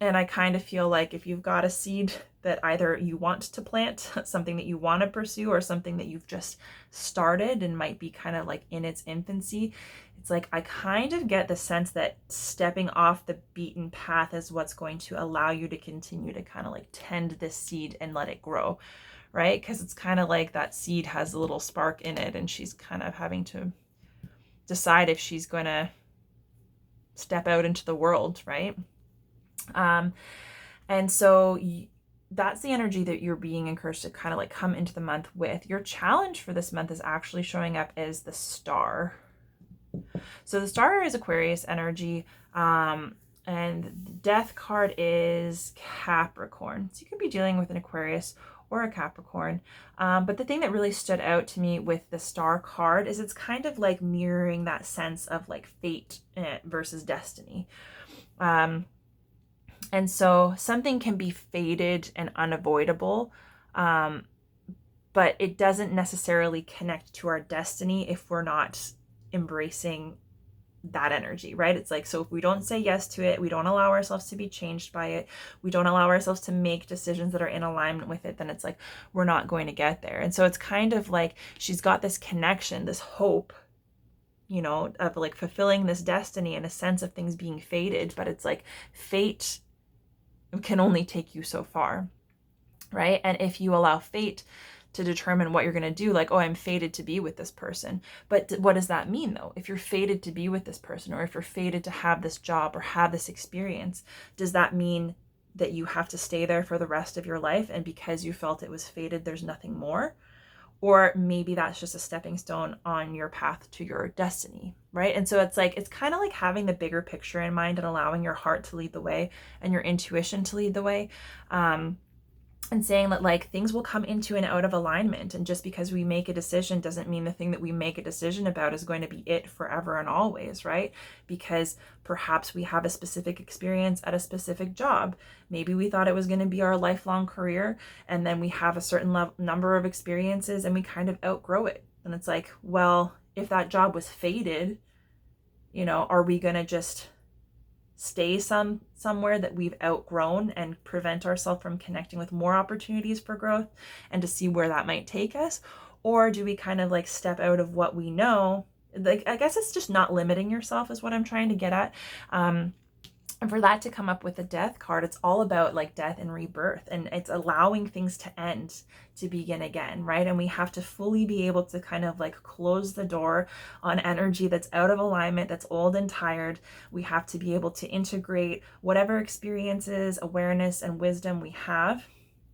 And I kind of feel like if you've got a seed that either you want to plant, something that you want to pursue, or something that you've just started and might be kind of like in its infancy, it's like, I kind of get the sense that stepping off the beaten path is what's going to allow you to continue to kind of like tend this seed and let it grow, right? Because it's kind of like that seed has a little spark in it, and she's kind of having to decide if she's going to step out into the world, right? And so that's the energy that you're being encouraged to kind of like come into the month with. Your challenge for this month is actually showing up as the Star. So the Star is Aquarius energy, and the Death card is Capricorn. So you could be dealing with an Aquarius or a Capricorn. But the thing that really stood out to me with the Star card is it's kind of like mirroring that sense of like fate versus destiny. And so something can be fated and unavoidable, but it doesn't necessarily connect to our destiny if we're not embracing that energy, right? It's like, so if we don't say yes to it, we don't allow ourselves to be changed by it, we don't allow ourselves to make decisions that are in alignment with it, then it's like, we're not going to get there. And so it's kind of like she's got this connection, this hope, you know, of like fulfilling this destiny and a sense of things being fated, but it's like fate can only take you so far, right? And if you allow fate to determine what you're going to do, like, oh, I'm fated to be with this person. But what does that mean though? If you're fated to be with this person, or if you're fated to have this job or have this experience, does that mean that you have to stay there for the rest of your life? And because you felt it was fated, there's nothing more? Or maybe that's just a stepping stone on your path to your destiny, right? And so it's like, it's kind of like having the bigger picture in mind and allowing your heart to lead the way and your intuition to lead the way. And saying that like things will come into and out of alignment. And just because we make a decision doesn't mean the thing that we make a decision about is going to be it forever and always, right? Because perhaps we have a specific experience at a specific job. Maybe we thought it was going to be our lifelong career, and then we have a certain number of experiences and we kind of outgrow it. And it's like, well, if that job was fated, you know, are we going to just stay somewhere that we've outgrown and prevent ourselves from connecting with more opportunities for growth and to see where that might take us? Or do we kind of like step out of what we know? Like, I guess it's just not limiting yourself is what I'm trying to get at. And for that to come up with the death card, it's all about like death and rebirth, and it's allowing things to end to begin again, right? And we have to fully be able to kind of like close the door on energy that's out of alignment, that's old and tired. We have to be able to integrate whatever experiences, awareness, and wisdom we have,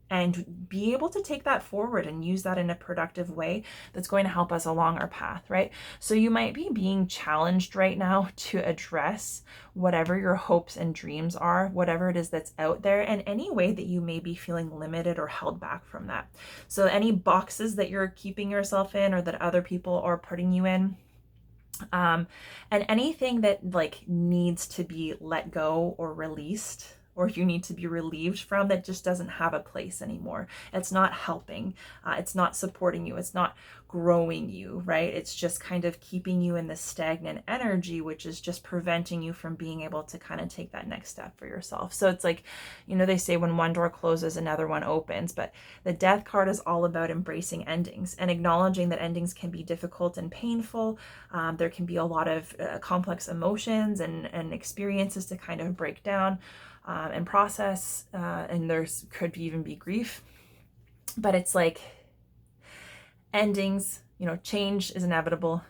and be able to take that forward and use that in a productive way that's going to help us along our path, right? So you might be being challenged right now to address whatever your hopes and dreams are, whatever it is that's out there, and any way that you may be feeling limited or held back from that. So any boxes that you're keeping yourself in or that other people are putting you in, and anything that like needs to be let go or released, or you need to be relieved from, that just doesn't have a place anymore. It's not helping. It's not supporting you. It's not growing you, right? It's just kind of keeping you in this stagnant energy, which is just preventing you from being able to kind of take that next step for yourself. So it's like, you know, they say when one door closes, another one opens, but the death card is all about embracing endings and acknowledging that endings can be difficult and painful. There can be a lot of complex emotions and experiences to kind of break down and process, and there's could even be grief, but it's like endings, you know, change is inevitable,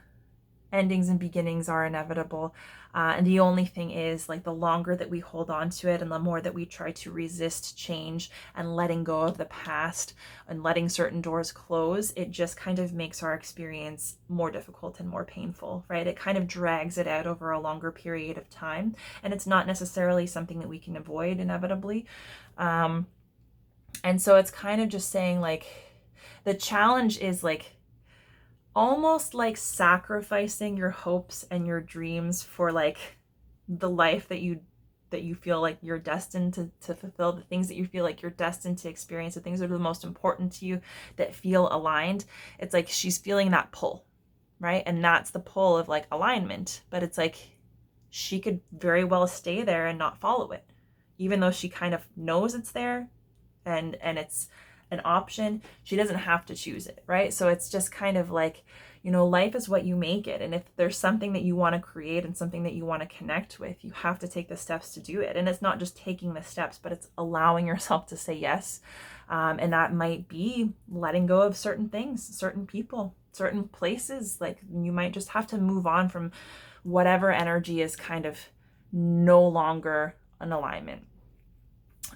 endings and beginnings are inevitable, and the only thing is like the longer that we hold on to it and the more that we try to resist change and letting go of the past and letting certain doors close, it just kind of makes our experience more difficult and more painful, right? It kind of drags it out over a longer period of time, and it's not necessarily something that we can avoid inevitably. And so it's kind of just saying like the challenge is like almost like sacrificing your hopes and your dreams for like the life that you feel like you're destined to fulfill, the things that you feel like you're destined to experience, the things that are the most important to you that feel aligned. It's like she's feeling that pull, right? And that's the pull of like alignment, but it's like she could very well stay there and not follow it, even though she kind of knows it's there and it's an option. She doesn't have to choose it, right? So it's just kind of like, you know, life is what you make it. And if there's something that you want to create and something that you want to connect with, you have to take the steps to do it. And it's not just taking the steps, but it's allowing yourself to say yes. And that might be letting go of certain things, certain people, certain places. Like you might just have to move on from whatever energy is kind of no longer in alignment.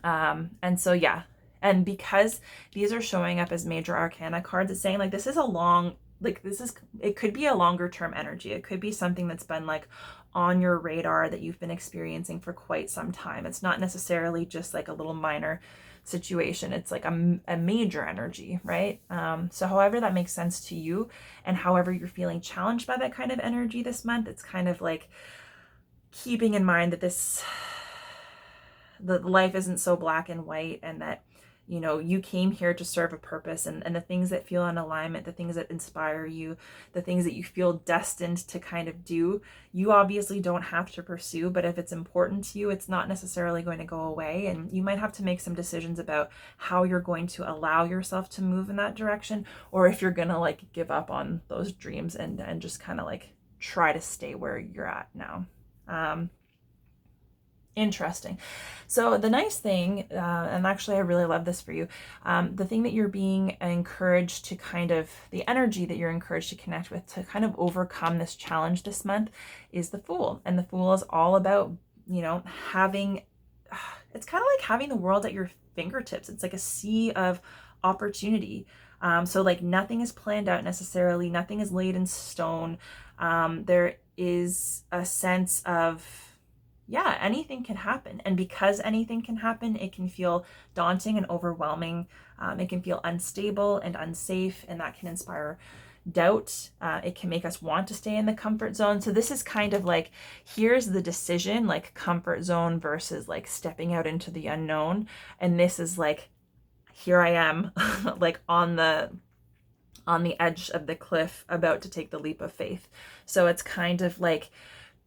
And so, yeah. And because these are showing up as major arcana cards, it's saying like this is a long, like this is, it could be a longer term energy. It could be something that's been like on your radar that you've been experiencing for quite some time. It's not necessarily just like a little minor situation. It's like a major energy, right? So however that makes sense to you, and however you're feeling challenged by that kind of energy this month, it's kind of like keeping in mind that the life isn't so black and white, and that, you know, you came here to serve a purpose, and the things that feel in alignment, the things that inspire you, the things that you feel destined to kind of do, you obviously don't have to pursue, but if it's important to you, it's not necessarily going to go away. And you might have to make some decisions about how you're going to allow yourself to move in that direction, or if you're going to like give up on those dreams and just kind of like try to stay where you're at now. Interesting. So the nice thing, and actually I really love this for you, the thing that you're being encouraged to kind of, the energy that you're encouraged to connect with to kind of overcome this challenge this month is the Fool. And the Fool is all about, you know, having, it's kind of like having the world at your fingertips. It's like a sea of opportunity. So like nothing is planned out necessarily, nothing is laid in stone. There is a sense of, yeah, anything can happen. And because anything can happen, it can feel daunting and overwhelming. It can feel unstable and unsafe, and that can inspire doubt. It can make us want to stay in the comfort zone. So this is kind of like, here's the decision, like comfort zone versus like stepping out into the unknown. And this is like, here I am, like on the edge of the cliff, about to take the leap of faith. So it's kind of like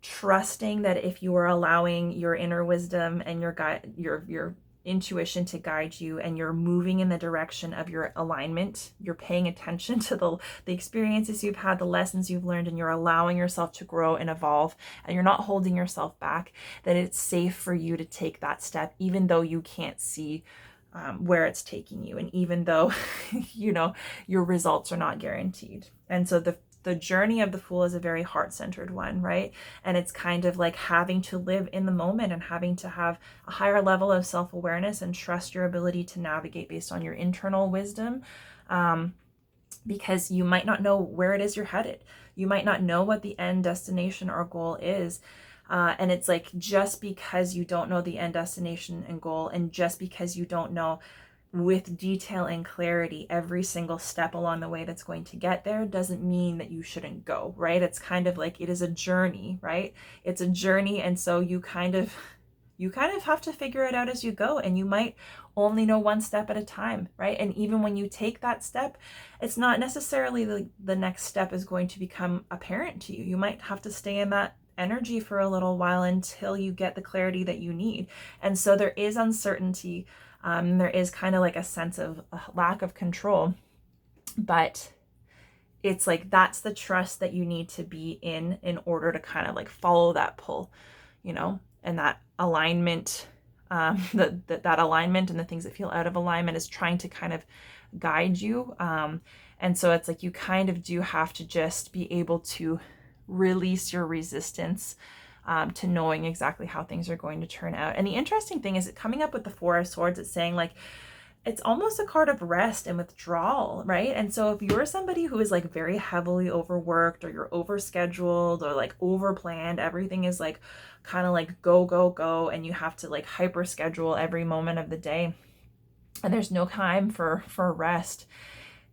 trusting that if you are allowing your inner wisdom and your intuition to guide you, and you're moving in the direction of your alignment, you're paying attention to the experiences you've had, the lessons you've learned, and you're allowing yourself to grow and evolve, and you're not holding yourself back, that it's safe for you to take that step, even though you can't see where it's taking you, and even though you know your results are not guaranteed. And so the journey of the Fool is a very heart-centered one, right? And it's kind of like having to live in the moment and having to have a higher level of self-awareness and trust your ability to navigate based on your internal wisdom, because you might not know where it is you're headed. You might not know what the end destination or goal is. And it's like, just because you don't know the end destination and goal, and just because you don't know with detail and clarity every single step along the way that's going to get there, doesn't mean that you shouldn't go, right? It's kind of like, it is a journey, right? It's a journey. And so you kind of have to figure it out as you go, and you might only know one step at a time, right? And even when you take that step, it's not necessarily the next step is going to become apparent to you. You might have to stay in that energy for a little while until you get the clarity that you need. And so there is uncertainty. There is kind of like a sense of a lack of control, but it's like, that's the trust that you need to be in order to kind of like follow that pull, you know, and that alignment, that alignment and the things that feel out of alignment is trying to kind of guide you. And so it's like, you kind of do have to just be able to release your resistance to knowing exactly how things are going to turn out. And the interesting thing is, it coming up with the Four of Swords, it's saying like, it's almost a card of rest and withdrawal, right? And so if you're somebody who is like very heavily overworked, or you're overscheduled, or like overplanned, everything is like kind of like go, go, go, and you have to like hyper schedule every moment of the day, and there's no time for rest.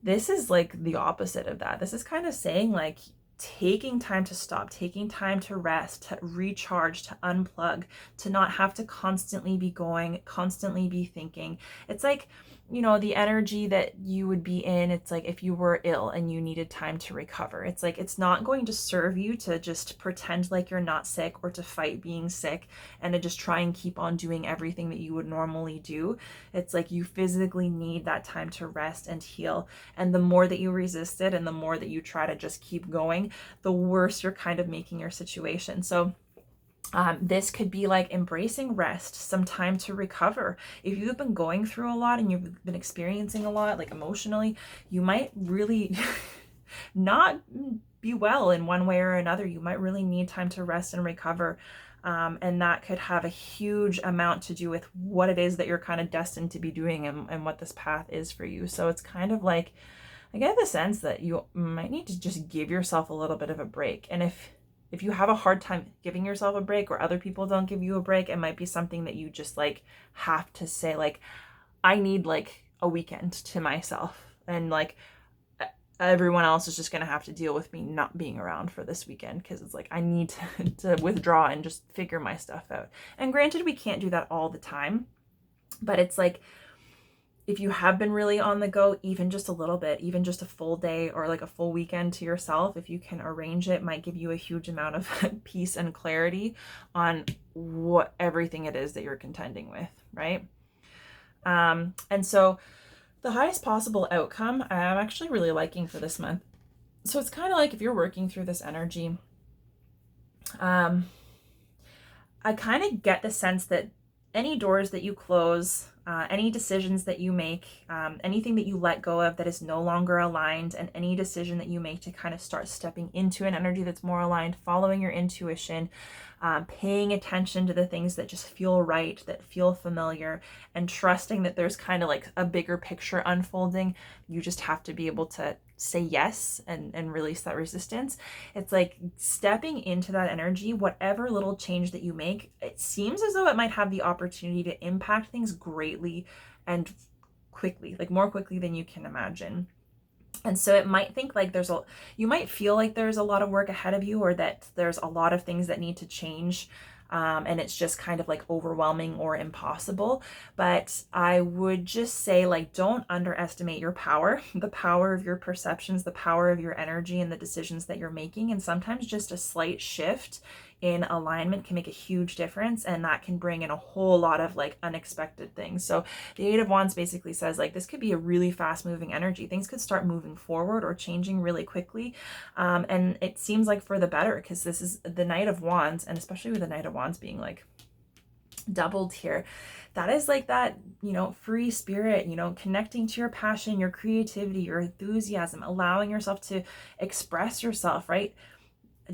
This is like the opposite of that. This is kind of saying like, taking time to stop, taking time to rest, to recharge, to unplug, to not have to constantly be going, constantly be thinking. It's like, you know, the energy that you would be in, it's like if you were ill and you needed time to recover. It's like, it's not going to serve you to just pretend like you're not sick, or to fight being sick and to just try and keep on doing everything that you would normally do. It's like, you physically need that time to rest and heal. And the more that you resist it, and the more that you try to just keep going, the worse you're kind of making your situation. So this could be like embracing rest, some time to recover. If you've been going through a lot and you've been experiencing a lot, like emotionally, you might really not be well in one way or another. You might really need time to rest and recover. And that could have a huge amount to do with what it is that you're kind of destined to be doing, and what this path is for you. So it's kind of like, I get the sense that you might need to just give yourself a little bit of a break. And if if you have a hard time giving yourself a break, or other people don't give you a break, it might be something that you just like have to say, like, I need like a weekend to myself, and like everyone else is just going to have to deal with me not being around for this weekend, because it's like I need to withdraw and just figure my stuff out. And granted, we can't do that all the time, but it's like, if you have been really on the go, even just a little bit, even just a full day or like a full weekend to yourself, if you can arrange it, might give you a huge amount of peace and clarity on what everything it is that you're contending with, right? And so the highest possible outcome I'm actually really liking for this month. So it's kind of like if you're working through this energy, I kind of get the sense that any doors that you close, any decisions that you make, anything that you let go of that is no longer aligned, and any decision that you make to kind of start stepping into an energy that's more aligned, following your intuition, paying attention to the things that just feel right, that feel familiar, and trusting that there's kind of like a bigger picture unfolding. You just have to be able to say yes and release that resistance. It's like stepping into that energy, whatever little change that you make, it seems as though it might have the opportunity to impact things greatly and quickly, like more quickly than you can imagine. And so it might think like you might feel like there's a lot of work ahead of you, or that there's a lot of things that need to change. And it's just kind of like overwhelming or impossible. But I would just say, like, don't underestimate your power, the power of your perceptions, the power of your energy, and the decisions that you're making. And sometimes just a slight shift in alignment can make a huge difference, and that can bring in a whole lot of like unexpected things. So the Eight of Wands basically says, like, this could be a really fast moving energy. Things could start moving forward or changing really quickly. And it seems like for the better, because this is the Knight of Wands, and especially with the Knight of Wands being like doubled here, that is like that, you know, free spirit, you know, connecting to your passion, your creativity, your enthusiasm, allowing yourself to express yourself, right?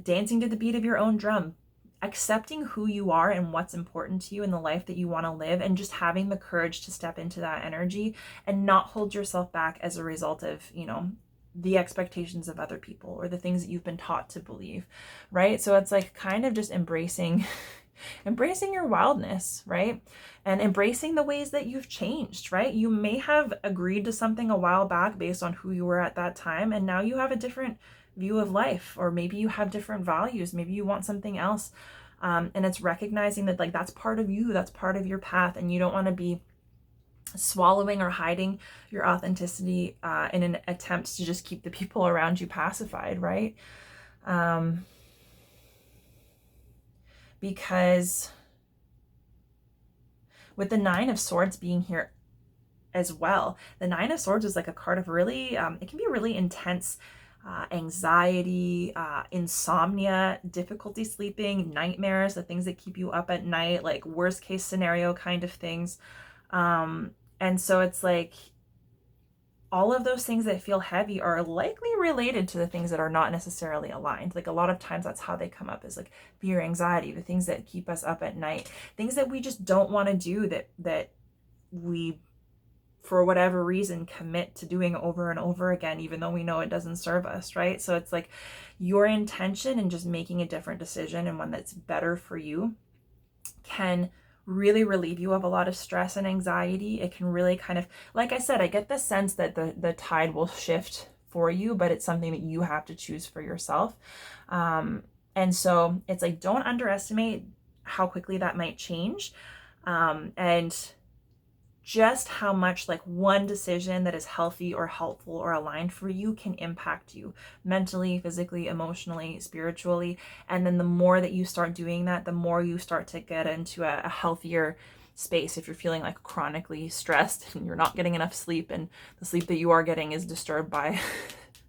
Dancing to the beat of your own drum, accepting who you are and what's important to you in the life that you want to live, and just having the courage to step into that energy and not hold yourself back as a result of, you know, the expectations of other people or the things that you've been taught to believe, right? So it's like kind of just embracing your wildness, right? And embracing the ways that you've changed, right? You may have agreed to something a while back based on who you were at that time, and now you have a different view of life, or maybe you have different values, maybe you want something else. And it's recognizing that, like, that's part of you, that's part of your path, and you don't want to be swallowing or hiding your authenticity in an attempt to just keep the people around you pacified, right? Because with the Nine of Swords being here as well, the Nine of Swords is like a card of really, it can be really intense anxiety, insomnia, difficulty sleeping, nightmares, the things that keep you up at night, like worst case scenario kind of things. And so it's like all of those things that feel heavy are likely related to the things that are not necessarily aligned. Like a lot of times that's how they come up, is like fear, anxiety, the things that keep us up at night, things that we just don't want to do, that we, for whatever reason, commit to doing over and over again, even though we know it doesn't serve us, right? So it's like your intention and just making a different decision, and one that's better for you, can really relieve you of a lot of stress and anxiety. It can really kind of, like I said, I get the sense that the tide will shift for you, but it's something that you have to choose for yourself. And so it's like, don't underestimate how quickly that might change. And just how much like one decision that is healthy or helpful or aligned for you can impact you mentally, physically, emotionally, spiritually. And then the more that you start doing that, the more you start to get into a healthier space. If you're feeling like chronically stressed and you're not getting enough sleep, and the sleep that you are getting is disturbed by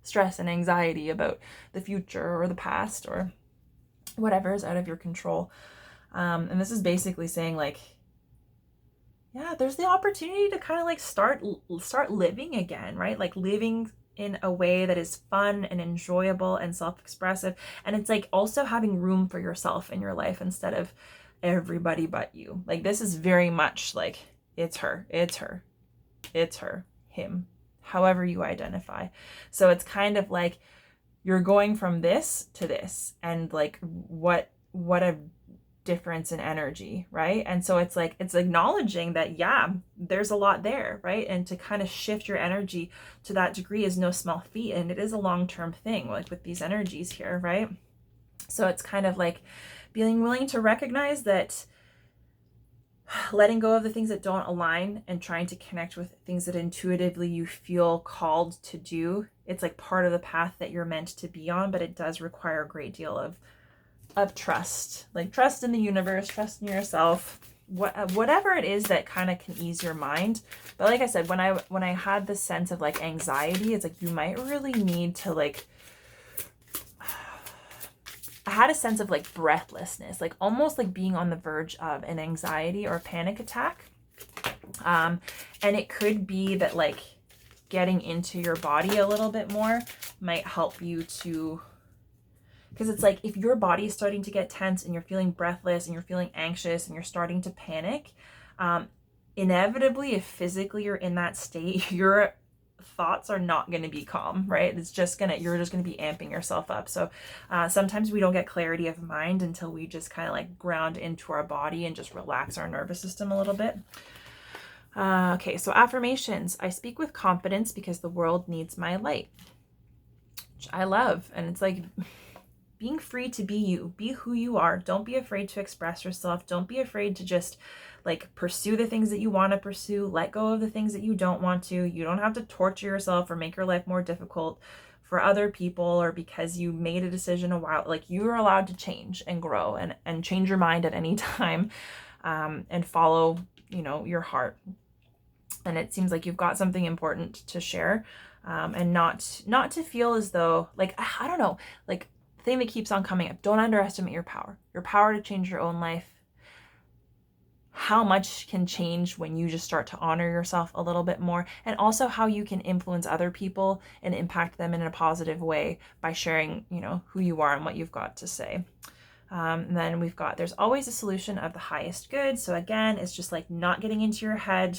stress and anxiety about the future or the past or whatever is out of your control. And this is basically saying, like, yeah, there's the opportunity to kind of like start living again, right? Like living in a way that is fun and enjoyable and self-expressive. And it's like also having room for yourself in your life instead of everybody but you. Like this is very much like it's her, him, however you identify. So it's kind of like you're going from this to this, and like what a difference in energy, right? And so it's like, it's acknowledging that, yeah, there's a lot there, right? And to kind of shift your energy to that degree is no small feat, and it is a long-term thing, like with these energies here, right? So it's kind of like being willing to recognize that letting go of the things that don't align and trying to connect with things that intuitively you feel called to do. It's like part of the path that you're meant to be on, but it does require a great deal of trust, like trust in the universe, trust in yourself, whatever it is that kind of can ease your mind. But like I said, when I had this sense of like anxiety, it's like you might really need to like, I had a sense of like breathlessness, like almost like being on the verge of an anxiety or a panic attack. And it could be that like getting into your body a little bit more might help you to, because it's like if your body is starting to get tense and you're feeling breathless and you're feeling anxious and you're starting to panic, inevitably, if physically you're in that state, your thoughts are not going to be calm, right? You're just going to be amping yourself up. So sometimes we don't get clarity of mind until we just kind of like ground into our body and just relax our nervous system a little bit. Okay, so affirmations. I speak with confidence because the world needs my light, which I love. And it's like being free to be you, be who you are. Don't be afraid to express yourself. Don't be afraid to just like pursue the things that you want to pursue. Let go of the things that you don't want to. You don't have to torture yourself or make your life more difficult for other people, or because you made a decision a while. Like, you're allowed to change and grow and change your mind at any time, and follow, your heart. And it seems like you've got something important to share, and not to feel as though, like, I don't know, like, the thing that keeps on coming up, don't underestimate your power to change your own life. How much can change when you just start to honor yourself a little bit more, and also how you can influence other people and impact them in a positive way by sharing, who you are and what you've got to say. And then we've got, there's always a solution of the highest good. So again, it's just like not getting into your head,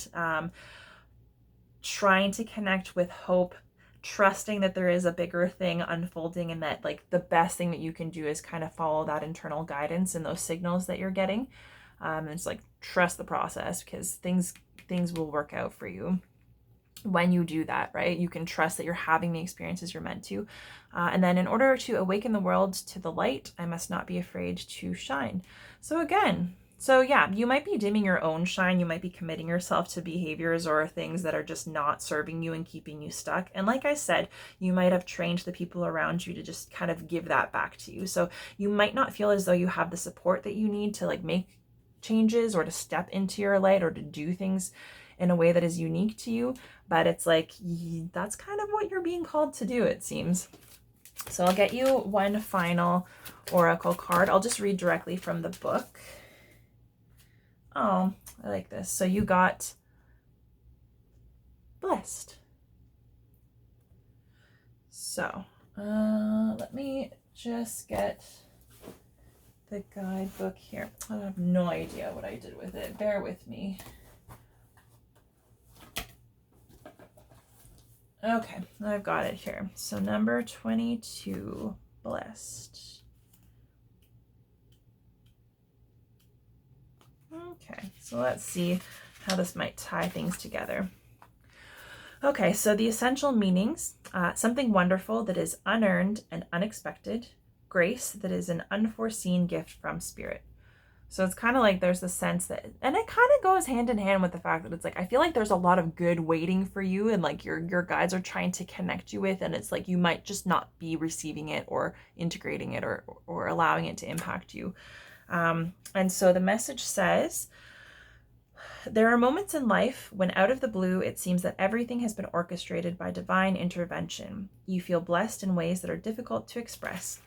trying to connect with hope, trusting that there is a bigger thing unfolding, and that like the best thing that you can do is kind of follow that internal guidance and those signals that you're getting. And it's like, trust the process, because things will work out for you when you do that, right? You can trust that you're having the experiences you're meant to. And then in order to awaken the world to the light, I must not be afraid to shine. So yeah, you might be dimming your own shine. You might be committing yourself to behaviors or things that are just not serving you and keeping you stuck. And like I said, you might have trained the people around you to just kind of give that back to you. So you might not feel as though you have the support that you need to like make changes or to step into your light or to do things in a way that is unique to you, but it's like, that's kind of what you're being called to do, it seems. So I'll get you one final oracle card. I'll just read directly from the book. Oh, I like this. So you got blessed. So let me just get the guidebook here. I have no idea what I did with it. Bear with me. Okay, I've got it here. So number 22, blessed. Okay, so let's see how this might tie things together. Okay, so the essential meanings, something wonderful that is unearned and unexpected, grace that is an unforeseen gift from spirit. So it's kind of like there's the sense that, and it kind of goes hand in hand with the fact that it's like, I feel like there's a lot of good waiting for you, and like your guides are trying to connect you with, and it's like you might just not be receiving it or integrating it or allowing it to impact you. And so the message says, there are moments in life when out of the blue, it seems that everything has been orchestrated by divine intervention. You feel blessed in ways that are difficult to express.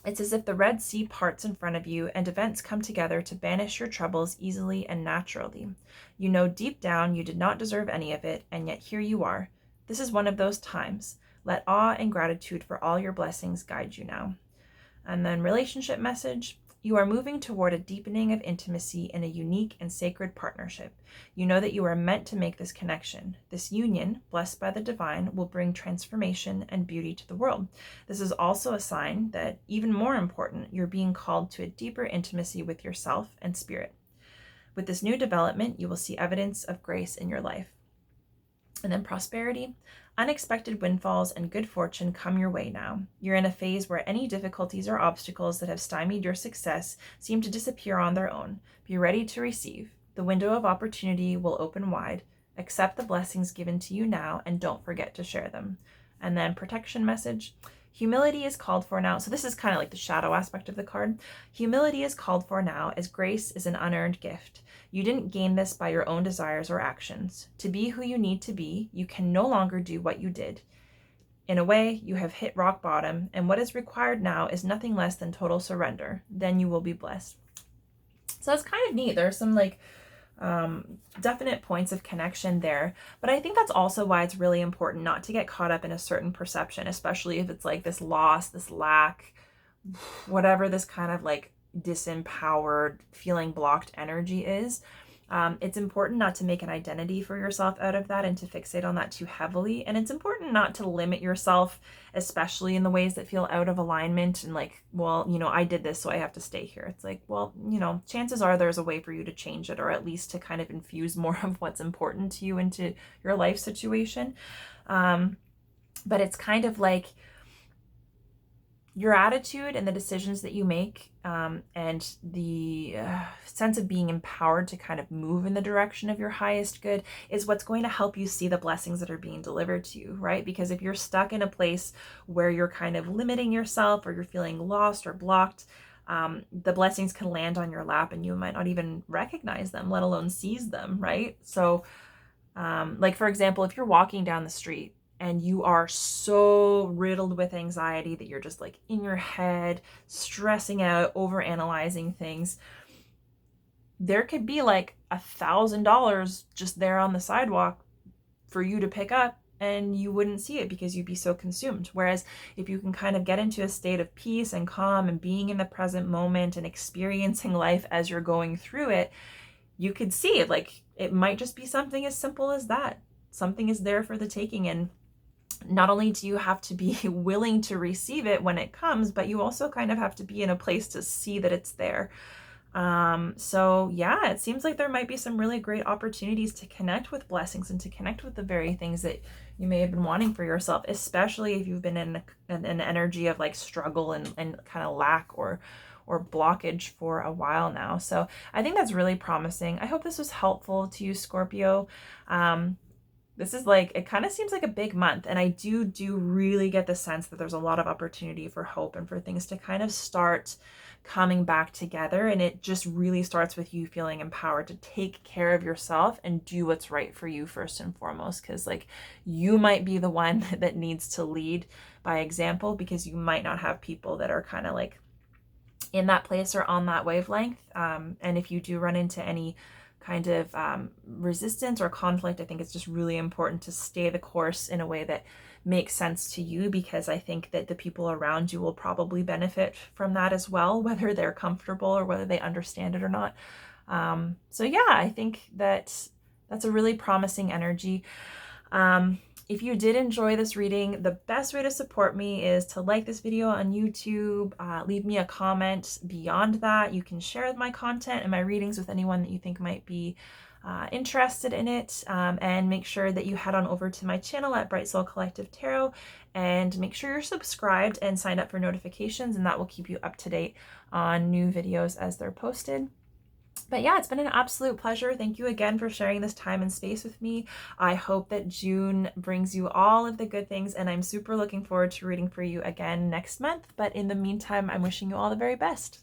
It's as if the Red Sea parts in front of you and events come together to banish your troubles easily and naturally. You know deep down you did not deserve any of it, and yet here you are. This is one of those times. Let awe and gratitude for all your blessings guide you now. And then relationship message. You are moving toward a deepening of intimacy in a unique and sacred partnership. You know that you are meant to make this connection. This union, blessed by the divine, will bring transformation and beauty to the world. This is also a sign that, even more important, you're being called to a deeper intimacy with yourself and spirit. With this new development, you will see evidence of grace in your life. And then prosperity. Unexpected windfalls and good fortune come your way now. You're in a phase where any difficulties or obstacles that have stymied your success seem to disappear on their own. Be ready to receive. The window of opportunity will open wide. Accept the blessings given to you now and don't forget to share them. And then protection message. Humility is called for now. So this is kind of like the shadow aspect of the card. Humility is called for now, as grace is an unearned gift. You didn't gain this by your own desires or actions. To be who you need to be, you can no longer do what you did. In a way, you have hit rock bottom, and what is required now is nothing less than total surrender. Then you will be blessed. So that's kind of neat. There's some definite points of connection there, but I think that's also why it's really important not to get caught up in a certain perception, especially if it's like this loss, this lack, whatever this kind of like disempowered, feeling blocked energy is. It's important not to make an identity for yourself out of that and to fixate on that too heavily. And it's important not to limit yourself, especially in the ways that feel out of alignment and like, well, I did this, so I have to stay here. It's like, well, chances are there's a way for you to change it, or at least to kind of infuse more of what's important to you into your life situation. But it's kind of like your attitude and the decisions that you make, and the sense of being empowered to kind of move in the direction of your highest good is what's going to help you see the blessings that are being delivered to you, right? Because if you're stuck in a place where you're kind of limiting yourself, or you're feeling lost or blocked, the blessings can land on your lap and you might not even recognize them, let alone seize them, right? So like, for example, if you're walking down the street and you are so riddled with anxiety that you're just like in your head, stressing out, over analyzing things, there could be like $1,000 just there on the sidewalk for you to pick up, and you wouldn't see it because you'd be so consumed. Whereas if you can kind of get into a state of peace and calm and being in the present moment and experiencing life as you're going through it, you could see it. Like, it might just be something as simple as that. Something is there for the taking, and not only do you have to be willing to receive it when it comes, but you also kind of have to be in a place to see that it's there. So yeah, it seems like there might be some really great opportunities to connect with blessings and to connect with the very things that you may have been wanting for yourself, especially if you've been in an energy of like struggle and kind of lack or blockage for a while now. So I think that's really promising. I hope this was helpful to you, Scorpio. This is like, it kind of seems like a big month, and I do really get the sense that there's a lot of opportunity for hope and for things to kind of start coming back together. And it just really starts with you feeling empowered to take care of yourself and do what's right for you first and foremost, because like, you might be the one that needs to lead by example, because you might not have people that are kind of like in that place or on that wavelength. And if you do run into any kind of resistance or conflict, I think it's just really important to stay the course in a way that makes sense to you, because I think that the people around you will probably benefit from that as well, whether they're comfortable or whether they understand it or not. So yeah, I think that's a really promising energy. If you did enjoy this reading, the best way to support me is to like this video on YouTube, leave me a comment. Beyond that, you can share my content and my readings with anyone that you think might be interested in it, and make sure that you head on over to my channel at Bright Soul Collective Tarot and make sure you're subscribed and signed up for notifications, and that will keep you up to date on new videos as they're posted. But yeah, it's been an absolute pleasure. Thank you again for sharing this time and space with me. I hope that June brings you all of the good things, and I'm super looking forward to reading for you again next month. But in the meantime, I'm wishing you all the very best.